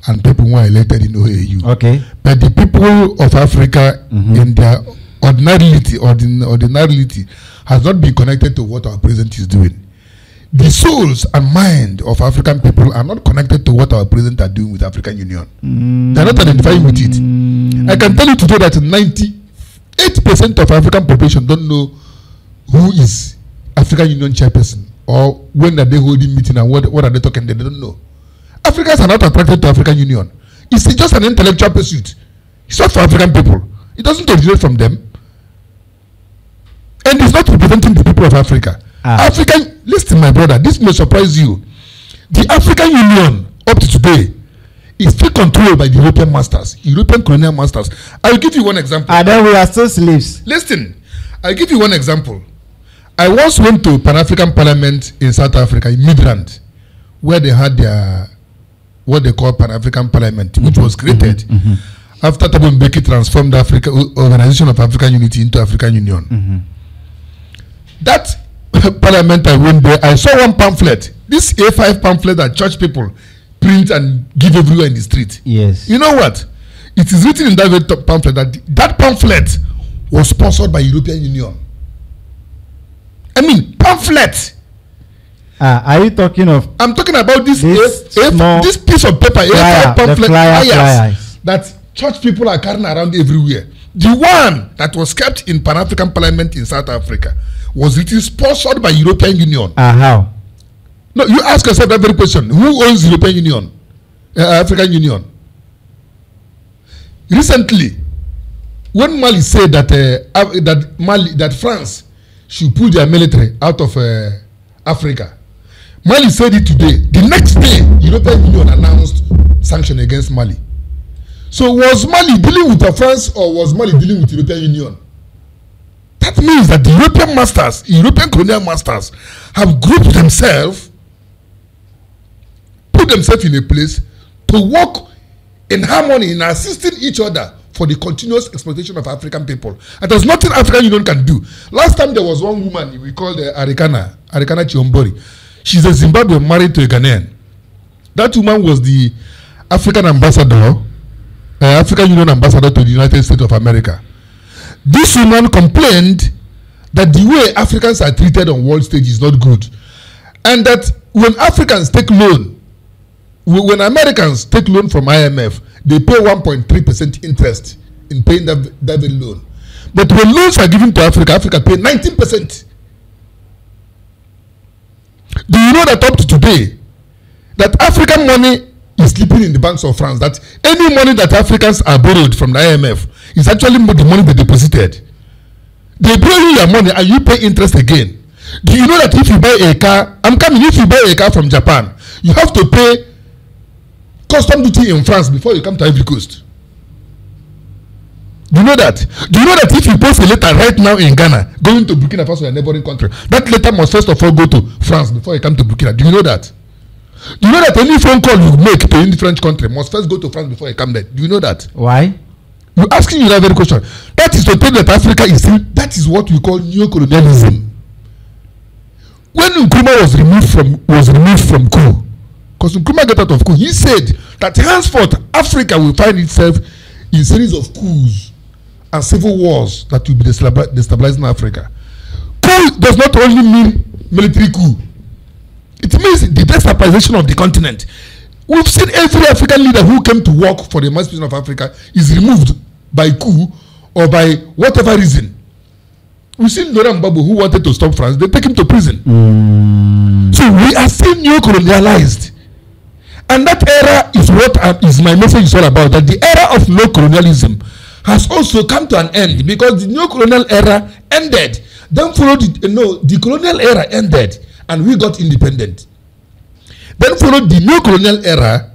and people who are elected in OAU. Okay, but the people of Africa in their ordinarity has not been connected to what our president is doing. The souls and mind of African people are not connected to what our president are doing with African Union. They are not identifying with it. I can tell you today that 98% of African population don't know who is African Union chairperson, or when are they holding meeting and what are they talking. They don't know. Africans are not attracted to African Union. It's just an intellectual pursuit. It's not for African people. It doesn't originate from them, and it's not representing the people of Africa. Listen, my brother, this may surprise you. The African Union up to today is still controlled by the European masters, European colonial masters. I'll give you one example. And then we are still slaves. Listen, I'll give you one example. I once went to Pan-African Parliament in South Africa, in Midrand, where they had their, what they call Pan-African Parliament, which was created after Thabo Mbeki transformed the Organization of African Unity into African Union. That parliament I went there, I saw one pamphlet, this A5 pamphlet that church people print and give everywhere in the street. Yes. You know what? It is written in that pamphlet that pamphlet was sponsored by European Union. I mean, pamphlet. Are you talking of? I'm talking about this piece of paper, A5 pamphlet flyers that church people are carrying around everywhere. The one that was kept in Pan-African Parliament in South Africa was written sponsored by European Union. How? No, you ask yourself that very question. Who owns European Union? African Union. Recently, when Mali said that France should pull their military out of Africa, Mali said it today. The next day, European Union announced sanction against Mali. So was Mali dealing with France, or was Mali dealing with European Union? That means that the European masters, European colonial masters, have grouped themselves, put themselves in a place to work in harmony, in assisting each other for the continuous exploitation of African people. And there's nothing African Union can do. Last time there was one woman we called Arikana Chiombori. She's a Zimbabwean married to a Ghanaian. That woman was the African ambassador, African Union ambassador to the United States of America. this woman complained that the way Africans are treated on world stage is not good, and that when Africans take loan, when Americans take loan from IMF, they pay 1.3% interest in paying that very loan. But when loans are given to Africa, Africa pay 19%. Do you know that up to today, that African money is sleeping in the banks of France? That any money that Africans are borrowed from the IMF is actually the money they deposited. They borrow you your money and you pay interest again. Do you know that if you buy a car, if you buy a car from Japan, you have to pay custom duty in France before you come to Ivory Coast? Do you know that? Do you know that if you post a letter right now in Ghana, going to Burkina Faso, a neighboring country, that letter must first of all go to France before you come to Burkina? Do you know that? Do you know that any phone call you make to any French country must first go to France before you come there? Do you know that? Why? You're asking you that very question. That is to tell that Africa is still, that is what we call neo-colonialism. When Nkrumah was removed from coup, because Nkrumah got out of coup, he said that henceforth Africa will find itself in a series of coups and civil wars that will be destabilizing Africa. Coup does not only mean military coup. It means the destabilization of the continent. We've seen every African leader who came to work for the emancipation of Africa is removed by coup or by whatever reason. We've seen Laurent Gbagbo, who wanted to stop France, they take him to prison. So we are still neo-colonialized. And that era is what is my message is all about, that the era of neo-colonialism has also come to an end, because the neo-colonial era ended. Then followed the colonial era ended and we got independent. Then followed the neo-colonial era,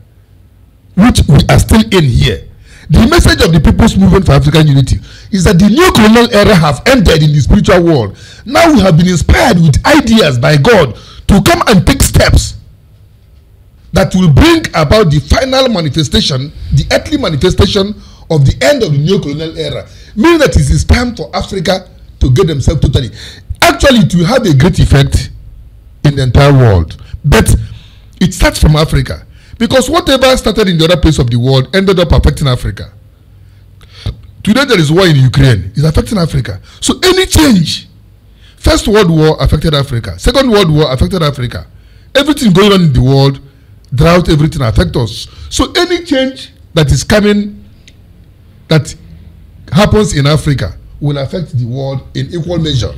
which we are still in here. The message of the People's Movement for African Unity is that the neo-colonial era have ended in the spiritual world. Now we have been inspired with ideas by God to come and take steps that will bring about the final manifestation, the earthly manifestation of the end of the neo-colonial era. Meaning that it is time for Africa to get themselves totally. Actually, it will have a great effect in the entire world. But it starts from Africa. Because whatever started in the other place of the world ended up affecting Africa. Today there is war in Ukraine. It's affecting Africa. So any change, First World War affected Africa. Second World War affected Africa. Everything going on in the world, drought, everything affects us. So any change that is coming, that happens in Africa, will affect the world in equal measure.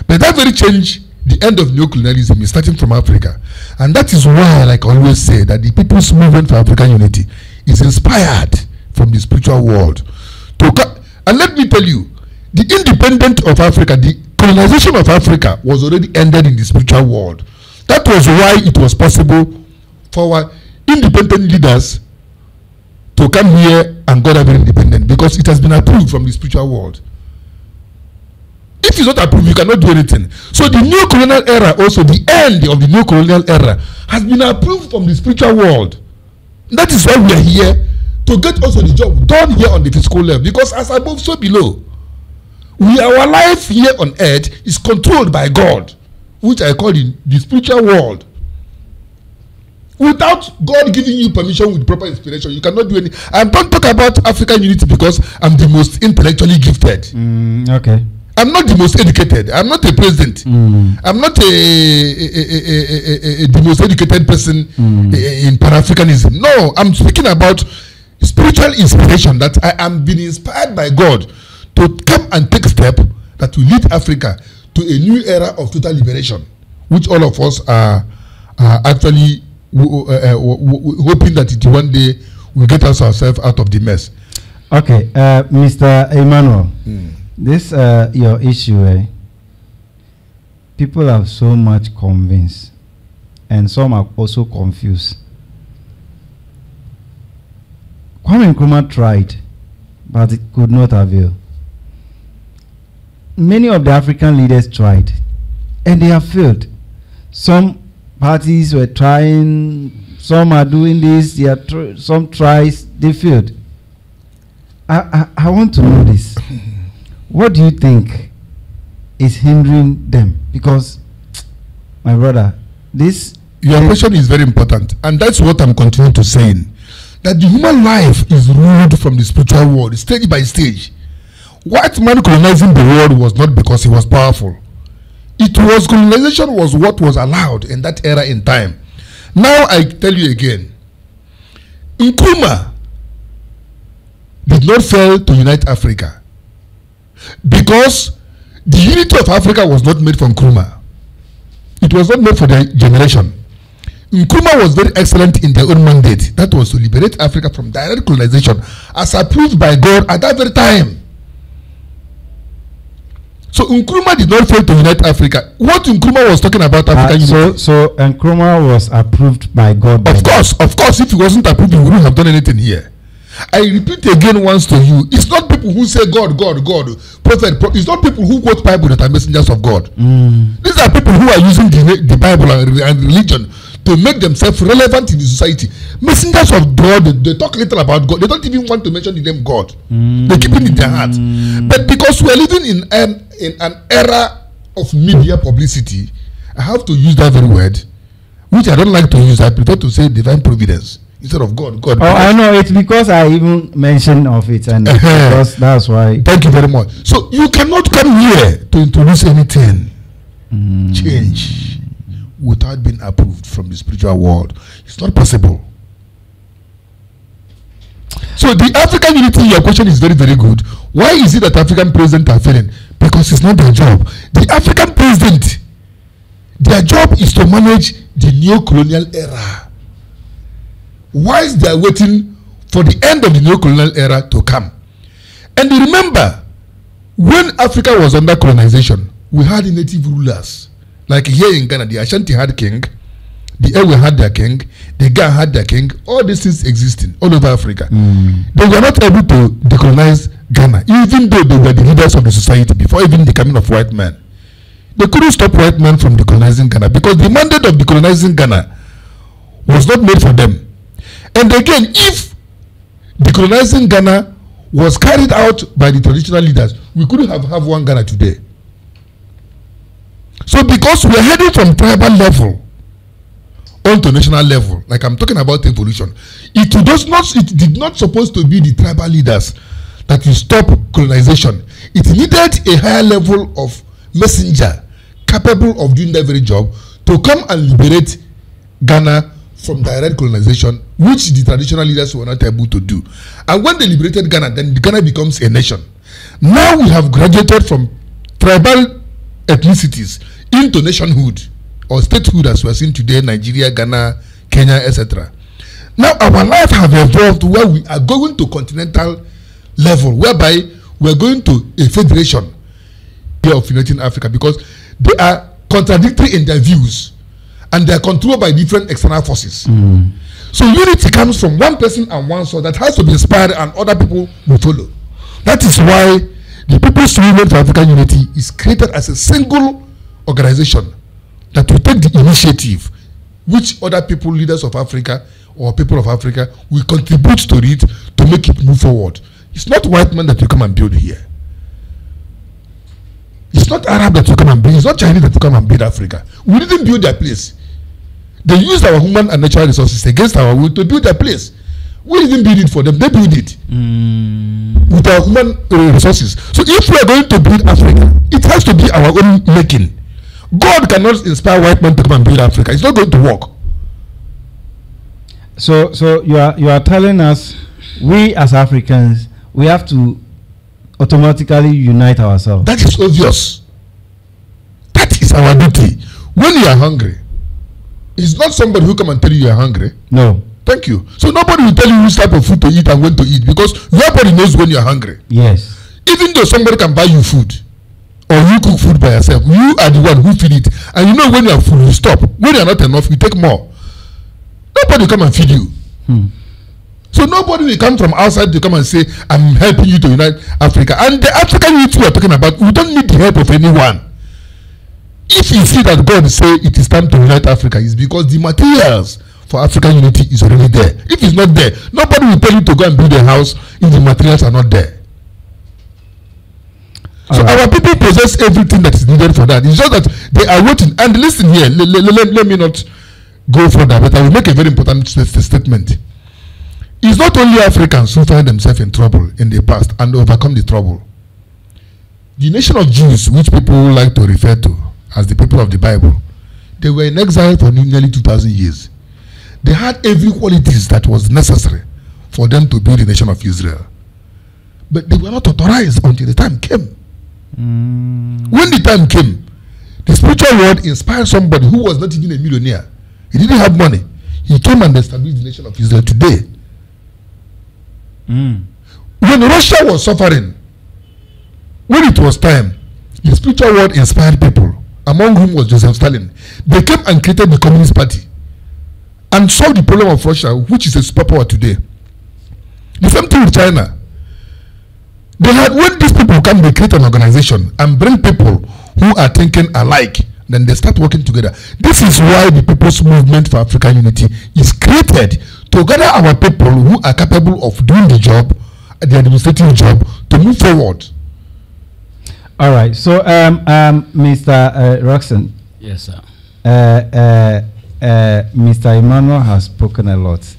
But that very change, the end of neo-colonialism, is starting from Africa. And that is why, like I always say, that the People's Movement for African Unity is inspired from the spiritual world. And let me tell you, the independence of Africa, the colonization of Africa was already ended in the spiritual world. That was why it was possible for our independent leaders to come here and God have been independent, because it has been approved from the spiritual world. If it's not approved, you cannot do anything. So the new colonial era, also the end of the new colonial era, has been approved from the spiritual world. That is why we are here, to get also the job done here on the physical level, because as above, so below. Our life here on earth is controlled by God, which I call the spiritual world. Without God giving you permission with proper inspiration, you cannot do anything. I don't talk about African unity because I'm the most intellectually gifted. Okay. I'm not the most educated. I'm not a president. I'm not the most educated person in Pan-Africanism. No, I'm speaking about spiritual inspiration, that I am being inspired by God to come and take a step that will lead Africa to a new era of total liberation, which all of us are actually hoping that it one day will get us ourselves out of the mess. Okay, Mr. Emmanuel, this your issue, people are so much convinced, and some are also confused. Kwame Nkrumah tried, but it could not avail. Many of the African leaders tried, and they have failed. Some parties were trying, some are doing this, some tries, they failed. I want to know this. What do you think is hindering them? Because, my brother, your question is very important, and that's what I'm continuing to say. That the human life is ruled from the spiritual world, stage by stage. white man colonizing the world was not because he was powerful. It was colonization was what was allowed in that era in time. Now I tell you again, Nkrumah did not fail to unite Africa because the unity of Africa was not made for Nkrumah. It was not made for their generation. Nkrumah was very excellent in their own mandate. That was to liberate Africa from direct colonization as approved by God at that very time. So Nkrumah did not fail to unite Africa. What Nkrumah was talking about Africa unity. So Nkrumah was approved by God. Of course, if he wasn't approved, he wouldn't have done anything here. I repeat again once to you, it's not people who say God, prophet. It's not people who quote Bible that are messengers of God. These are people who are using the Bible and religion to make themselves relevant in the society. Messengers of God, they talk little about God. They don't even want to mention the name God. They keep it in their heart. But because we are living in an era of media publicity, I have to use that very word, which I don't like to use. I prefer to say divine providence instead of God. Oh, I know. It's because I even mentioned of it, and because that's why. Thank you very much. So you cannot come here to introduce anything, change, without being approved from the spiritual world. It's not possible. So the African unity, your question is very, very good. Why is it that African presidents are failing? Because it's not their job. The African president, their job is to manage the neo-colonial era. Whilst they are waiting for the end of the neo-colonial era to come. And remember, when Africa was under colonization, we had native rulers. Like here in Ghana, the Ashanti had king, the Ewe had their king, the Ga had their king, all these things existing all over Africa. They were not able to decolonize Ghana, even though they were the leaders of the society before even the coming of white men. They couldn't stop white men from decolonizing Ghana because the mandate of decolonizing Ghana was not made for them. And again, if decolonizing Ghana was carried out by the traditional leaders, we couldn't have one Ghana today. So because we are heading from tribal level onto national level, like I'm talking about evolution, it did not supposed to be the tribal leaders that will stop colonization. It needed a higher level of messenger capable of doing that very job to come and liberate Ghana from direct colonization, which the traditional leaders were not able to do. And when they liberated Ghana, then Ghana becomes a nation. Now we have graduated from tribal ethnicities into nationhood or statehood, as we are seeing today, Nigeria, Ghana, Kenya, etc. Now our life have evolved where we are going to continental level, whereby we are going to a federation of uniting Africa, because they are contradictory in their views and they are controlled by different external forces. So unity comes from one person and one soul that has to be inspired, and other people will follow. That is why the People's Movement for African Unity is created as a single organization that will take the initiative, which other people, leaders of Africa or people of Africa, will contribute to it to make it move forward. It's not white men that will come and build here. It's not Arab that will come and build. It's not Chinese that will come and build Africa. We didn't build their place. They used our human and natural resources against our will to build their place. We didn't build it for them. They built it with our human resources. So if we are going to build Africa, it has to be our own making. God cannot inspire white men to come and build Africa. It's not going to work. So you are telling us, we as Africans, we have to automatically unite ourselves. That is obvious. That is our duty. When you are hungry, it's not somebody who come and tell you are hungry. No. Thank you. So nobody will tell you which type of food to eat and when to eat, because nobody knows when you are hungry. Yes. Even though somebody can buy you food, or you cook food by yourself, you are the one who feed it. And you know when you are full, you stop. When you are not enough, you take more. Nobody will come and feed you. So nobody will come from outside to come and say, I'm helping you to unite Africa. And the African unity we are talking about, we don't need the help of anyone. If you see that God say it is time to unite Africa, it's because the materials for African unity is already there. If it's not there, nobody will tell you to go and build a house if the materials are not there. So our people possess everything that is needed for that. It's just that they are waiting. And listen here, let me not go further, but I will make a very important statement. It's not only Africans who find themselves in trouble in the past and overcome the trouble. The nation of Jews, which people like to refer to as the people of the Bible, they were in exile for nearly 2,000 years. They had every qualities that was necessary for them to build the nation of Israel. But they were not authorized until the time came. When the time came, the spiritual world inspired somebody who was not even a millionaire. He didn't have money. He came and established the nation of Israel today. When Russia was suffering, when it was time, the spiritual world inspired people, among whom was Joseph Stalin. They came and created the Communist Party and solved the problem of Russia, which is a superpower today. The same thing with China. They had, when these people come, they create an organization and bring people who are thinking alike. Then they start working together. This is why the People's Movement for African Unity is created to gather our people who are capable of doing the job, the administrative job, to move forward. All right. So, Mr. Roxanne. Yes, sir. Mr. Emmanuel has spoken a lot,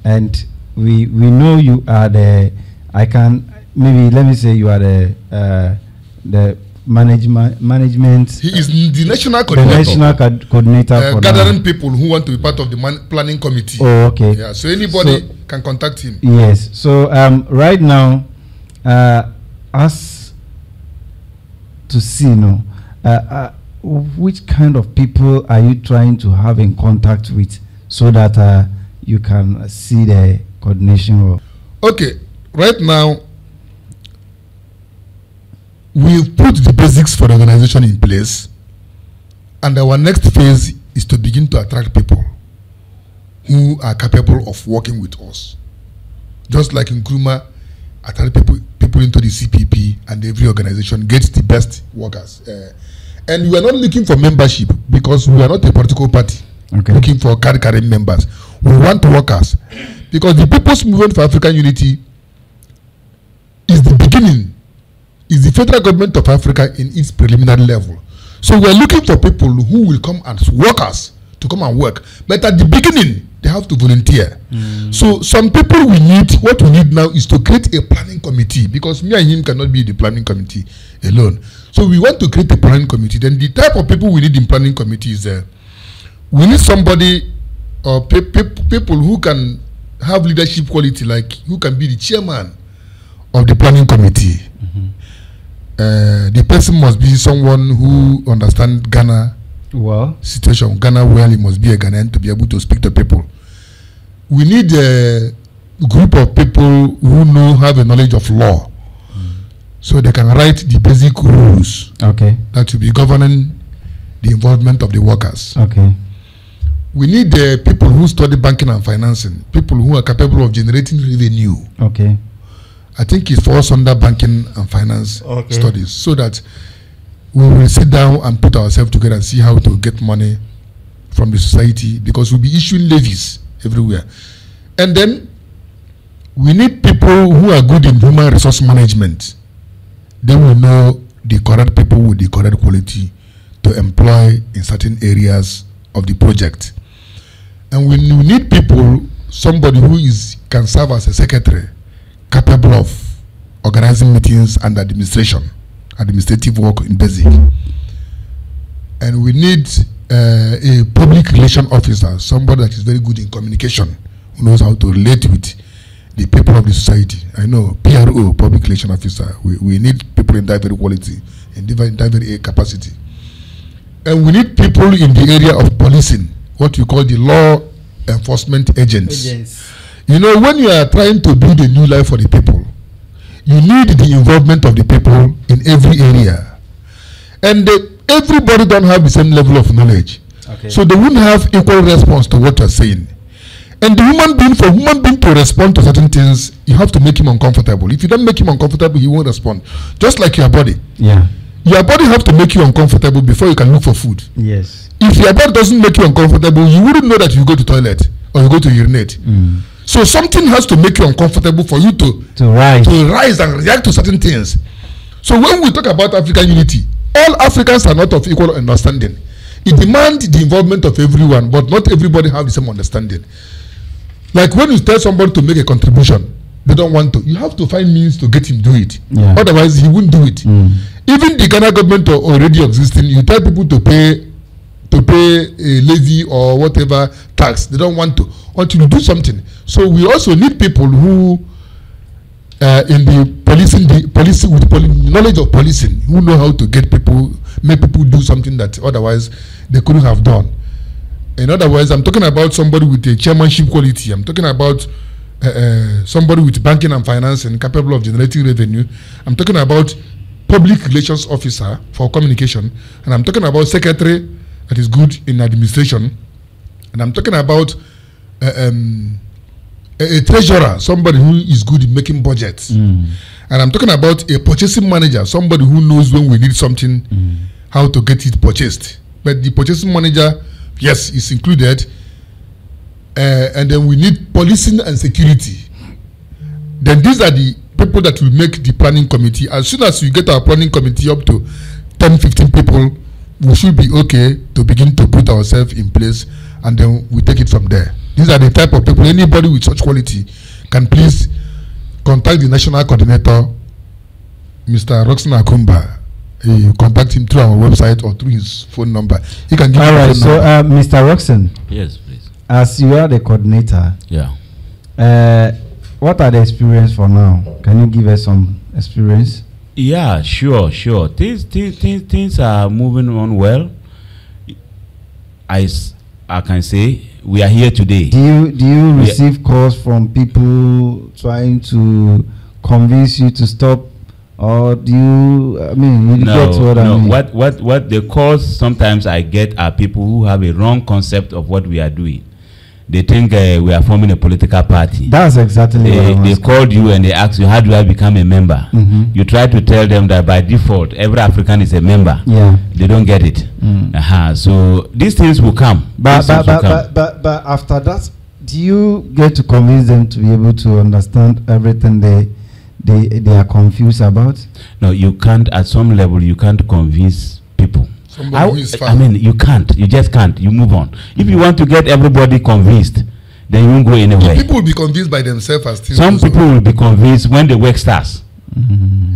and we know you are the. Maybe let me say you are the management. He is the national coordinator. The national coordinator for gathering people who want to be part of the planning committee. Oh, okay. Yeah, so anybody can contact him. Yes. So right now, us to see, which kind of people are you trying to have in contact with, so that you can see the coordination? Okay. Right now, we've put the basics for the organization in place, and our next phase is to begin to attract people who are capable of working with us. Just like in Nkrumah, attract people into the CPP, and every organization gets the best workers. And we are not looking for membership, because we are not a political party looking for card-carrying members. We want workers, because the People's Movement for African Unity is the beginning, is the federal government of Africa in its preliminary level. So we are looking for people who will come as workers to come and work. But at the beginning, they have to volunteer. So some people what we need now is to create a planning committee, because me and him cannot be the planning committee alone. So we want to create a planning committee. Then the type of people we need in planning committee is we need somebody or people who can have leadership quality, like who can be the chairman of the planning committee. The person must be someone who understands Ghana situation. Ghana well, he must be a Ghanaian to be able to speak to people. We need a group of people who have a knowledge of law, so they can write the basic rules that will be governing the involvement of the workers. We need people who study banking and financing, people who are capable of generating revenue. I think it falls under banking and finance studies, so that we will sit down and put ourselves together and see how to get money from the society, because we'll be issuing levies everywhere. And then we need people who are good in human resource management. They will know the correct people with the correct quality to employ in certain areas of the project. And we need people, somebody who can serve as a secretary, capable of organizing meetings and administrative work in basic. And we need a public relation officer, somebody that is very good in communication, who knows how to relate with the people of the society. I know, PRO, public relation officer. We need people in that very quality, in that very capacity. And we need people in the area of policing, what we call the law enforcement agents. You know, when you are trying to build a new life for the people, you need the involvement of the people in every area. And everybody don't have the same level of knowledge. So they won't have equal response to what you're saying. And for human being to respond to certain things, you have to make him uncomfortable. If you don't make him uncomfortable, he won't respond. Just like your body. Your body have to make you uncomfortable before you can look for food. If your body doesn't make you uncomfortable, you wouldn't know that you go to the toilet or you go to urinate. So something has to make you uncomfortable for you to rise and react to certain things. So when we talk about African unity, all Africans are not of equal understanding. It demands the involvement of everyone, but not everybody have the same understanding. Like when you tell somebody to make a contribution, they don't want to. You have to find means to get him to do it. Otherwise, he won't do it. Even the Ghana government already existing, you tell people to pay a levy or whatever tax. They don't want to until you do something. So we also need people who in the policing with knowledge of policing, who know how to get people, make people do something that otherwise they couldn't have done. In other words, I'm talking about somebody with a chairmanship quality. I'm talking about somebody with banking and finance and capable of generating revenue. I'm talking about public relations officer for communication, and I'm talking about secretary that is good in administration, and I'm talking about a treasurer, somebody who is good in making budgets, and I'm talking about a purchasing manager, somebody who knows when we need something, how to get it purchased. But the purchasing manager, yes, is included, and then we need policing and security. Then these are the people that will make the planning committee. As soon as we get our planning committee up to 10-15 people, we should be okay to begin to put ourselves in place, and then we take it from there. These are the type of people. Anybody with such quality can please contact the national coordinator, Mr. Roxon Akumba. You contact him through our website or through his phone number. He can give you a phone number. Mr. Roxon. Yes, please. As you are the coordinator, what are the experience for now? Can you give us some experience? Yeah, sure. Things are moving on well. I can say we are here today. Do you receive calls from people trying to convince you to stop, or do you? I mean, you get what I mean? What the calls sometimes I get are people who have a wrong concept of what we are doing. They think we are forming a political party. That's exactly what they called you and they asked you, how do I become a member? You try to tell them that by default, every African is a member. Yeah. They don't get it. So these things will come. But after that, do you get to convince them to be able to understand everything they are confused about? No, you can't. At some level, you can't convince people. I mean, you can't. You just can't. You move on. If you want to get everybody convinced, then you won't go anywhere. People will be convinced by themselves as things. Some people will be convinced when the work starts.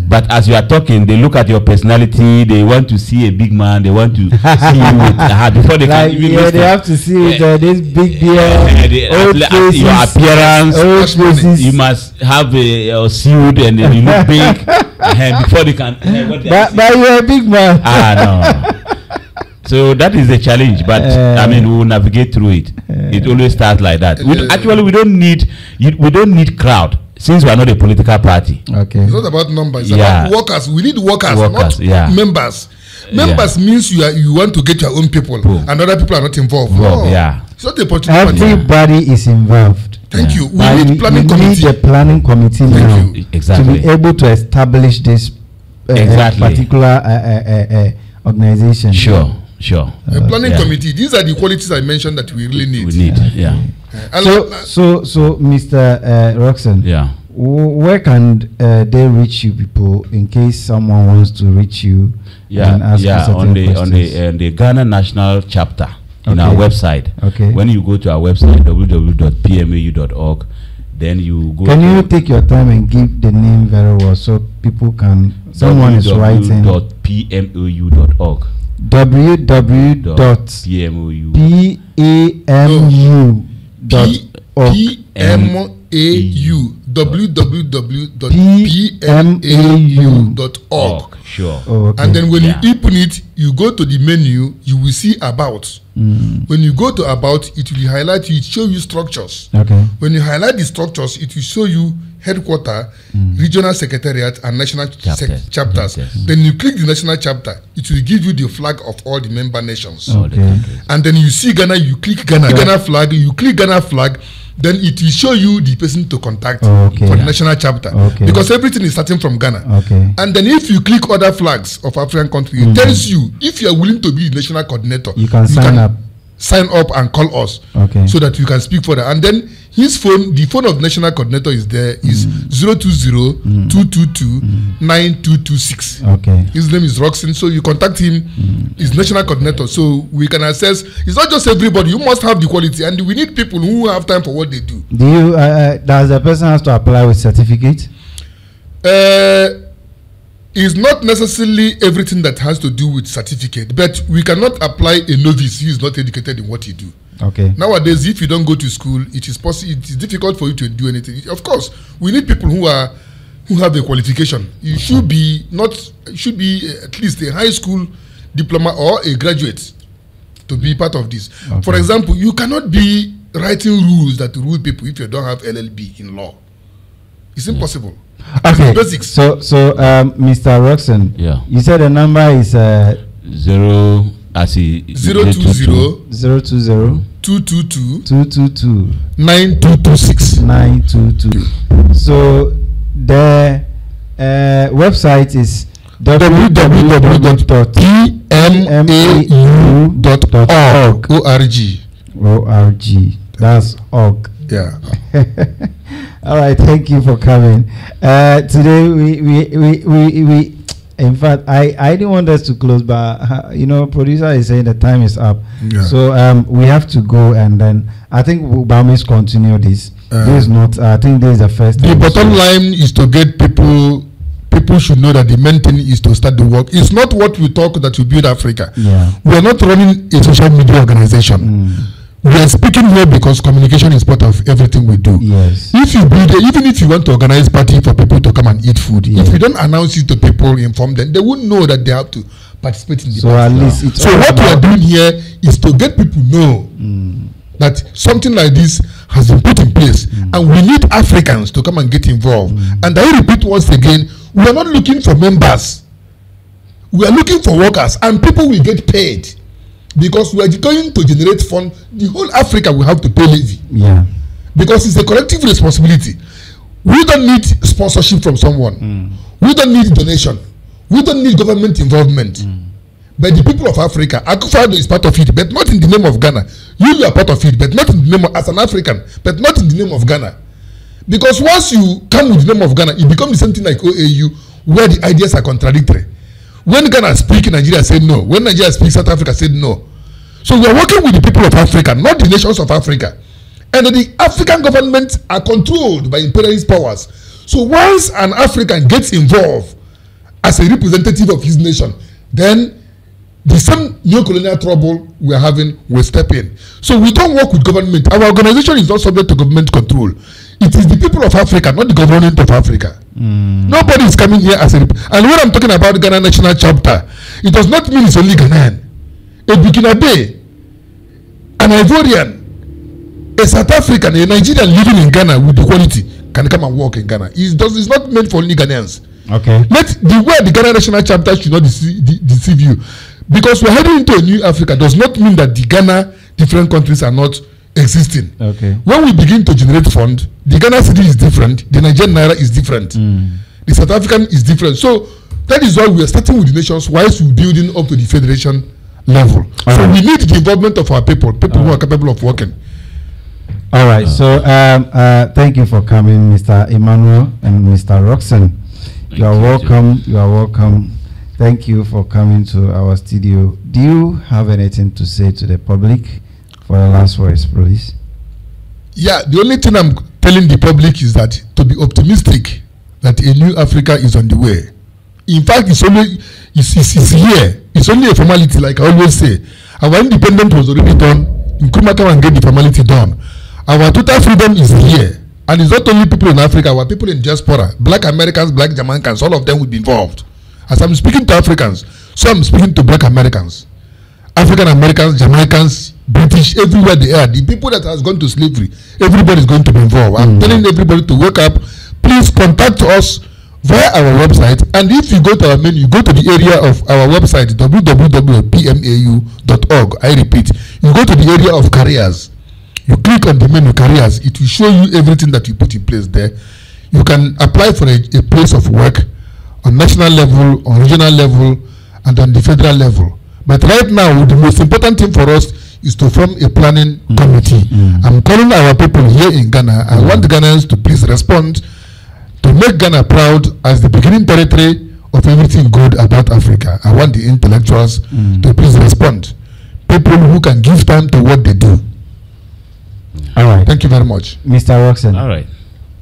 But as you are talking, they look at your personality. They want to see a big man. They want to see you with before they can even they have to see this big beard, your appearance. You must have a suit and then you look big before they can. But you're a big man. No. So that is a challenge, but I mean we will navigate through it. It always starts like that. Actually, we don't need crowd. Since we are not a political party. Okay. It's not about numbers. It's about workers. We need workers not members. Members means you want to get your own people and other people are not involved. It's not a political party. Everybody is involved. Thank you. We need planning committee. We need the planning committee now to be able to establish this particular organization. Sure. A planning committee. These are the qualities I mentioned that we really need. So Mr. Roxon, where can they reach you people in case someone wants to reach you? And ask you on the Ghana National Chapter on our website. When you go to our website www.pmau.org, then you go. Can you take your time and give the name very well so people can? Someone is writing. www.pmau.org. www.pmau.org. Sure. And then when you open it, you go to the menu, you will see about. When you go to about, it will highlight you, it show you structures. When you highlight the structures, it will show you headquarter, regional secretariat, and national chapters. Then you click the national chapter, it will give you the flag of all the member nations. And then you see Ghana, you click Ghana flag, you click Ghana flag, then it will show you the person to contact for the national chapter. Because everything is starting from Ghana. And then if you click other flags of African countries, it tells you if you are willing to be the national coordinator, you can sign up and call us so that we can speak further. And then his phone, the phone of the national coordinator is there, is 020-222-9226. His name is Roxon, so you contact him. He's national coordinator, so we can assess. It's not just everybody. You must have the quality, and we need people who have time for what they do. Do you? Does the person have to apply with certificate? is not necessarily everything that has to do with certificate, but we cannot apply a novice who is not educated in what he do. Okay. Nowadays, if you don't go to school, it is possible. It is difficult for you to do anything. Of course, we need people who have a qualification. You should be at least a high school diploma or a graduate to be part of this. Okay. For example, you cannot be writing rules that rule people if you don't have LLB in law. It's impossible. Okay. Basics. So, Mr. Roxon, yeah, you said the number is 0 020 222 9226 922. So the website is www.tmau.org. That's org. Yeah. All right, thank you for coming. Today we in fact I didn't want us to close, but producer is saying the time is up. Yeah. So we have to go, and then I think we'll continue this. This is not, I think this is the first time. The bottom line is to get people should know that the main thing is to start the work. It's not what we talk that will build Africa. Yeah. We are not running a social media organization. We are speaking here because communication is part of everything we do. Yes. If you build even if you want to organize party for people to come and eat food, if you don't announce it to people, inform them, they won't know that they have to participate in the party. At least it's so what we are doing here is to get people know that something like this has been put in place, and we need Africans to come and get involved. And I repeat once again, we are not looking for members. We are looking for workers, and people will get paid. Because we are going to generate fund, the whole Africa will have to pay levy. Yeah. Because it's a collective responsibility. We don't need sponsorship from someone. We don't need donation. We don't need government involvement. But the people of Africa, Akufo-Addo is part of it, but not in the name of Ghana. You are part of it, but not in the name of, as an African, but not in the name of Ghana. Because once you come with the name of Ghana, it becomes the same thing like OAU, where the ideas are contradictory. When Ghana speaks, Nigeria said no. When Nigeria speaks, South Africa said no. So we are working with the people of Africa, not the nations of Africa. And the African governments are controlled by imperialist powers. So once an African gets involved as a representative of his nation, then the same neo-colonial trouble we are having will step in. So we don't work with government. Our organization is not subject to government control. It is the people of Africa, not the government of Africa. Nobody is coming here as a... And when I'm talking about Ghana National Chapter, it does not mean it's only Ghanaian. A Burkinabe, an Ivorian, a South African, a Nigerian living in Ghana with equality can come and work in Ghana. It's not meant for only Ghanaians. Okay. The way the Ghana National Chapter should not deceive you. Because we're heading into a new Africa does not mean that the Ghana different countries are not existing. Okay. When we begin to generate fund, the Ghana city is different, the Nigerian naira is different, the South African is different. So that is why we are starting with the nations whilst we're building up to the federation level. So we need the involvement of our people who are capable of working. All right. So thank you for coming, Mr. Emmanuel and Mr. Roxon. You are welcome. You are welcome. Thank you for coming to our studio. Do you have anything to say to the public for the last words, please? Yeah, the only thing I'm telling the public is that to be optimistic that a new Africa is on the way. In fact, it's here. It's only a formality, like I always say. Our independence was already done. Nkrumah come and get the formality done. Our total freedom is here. And it's not only people in Africa, our people in diaspora, black Americans, black Jamaicans, all of them will be involved. As I'm speaking to Africans, so I'm speaking to black Americans, African Americans, Jamaicans, British, everywhere they are. The people that has gone to slavery, everybody is going to be involved. I'm telling everybody to wake up. Please contact us via our website. And if you go to our menu, you go to the area of our website, www.pmau.org. I repeat, you go to the area of careers. You click on the menu careers. It will show you everything that you put in place there. You can apply for a place of work on national level, on regional level, and on the federal level. But right now, the most important thing for us is to form a planning committee. I'm calling our people here in Ghana. I want the Ghanaians to please respond to make Ghana proud as the beginning territory of everything good about Africa. I want the intellectuals to please respond. People who can give time to what they do. All right. Thank you very much. Mr. Roxon. All right.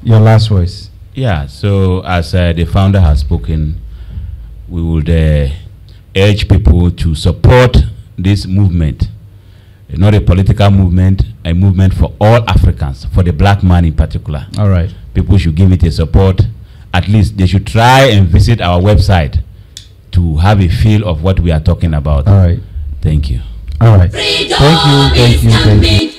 Your last words. Yeah, so as the founder has spoken, we would urge people to support this movement. Not a political movement, a movement for all Africans, for the black man in particular. All right. People should give it a support. At least they should try and visit our website to have a feel of what we are talking about. All right. Thank you. All right. Thank you.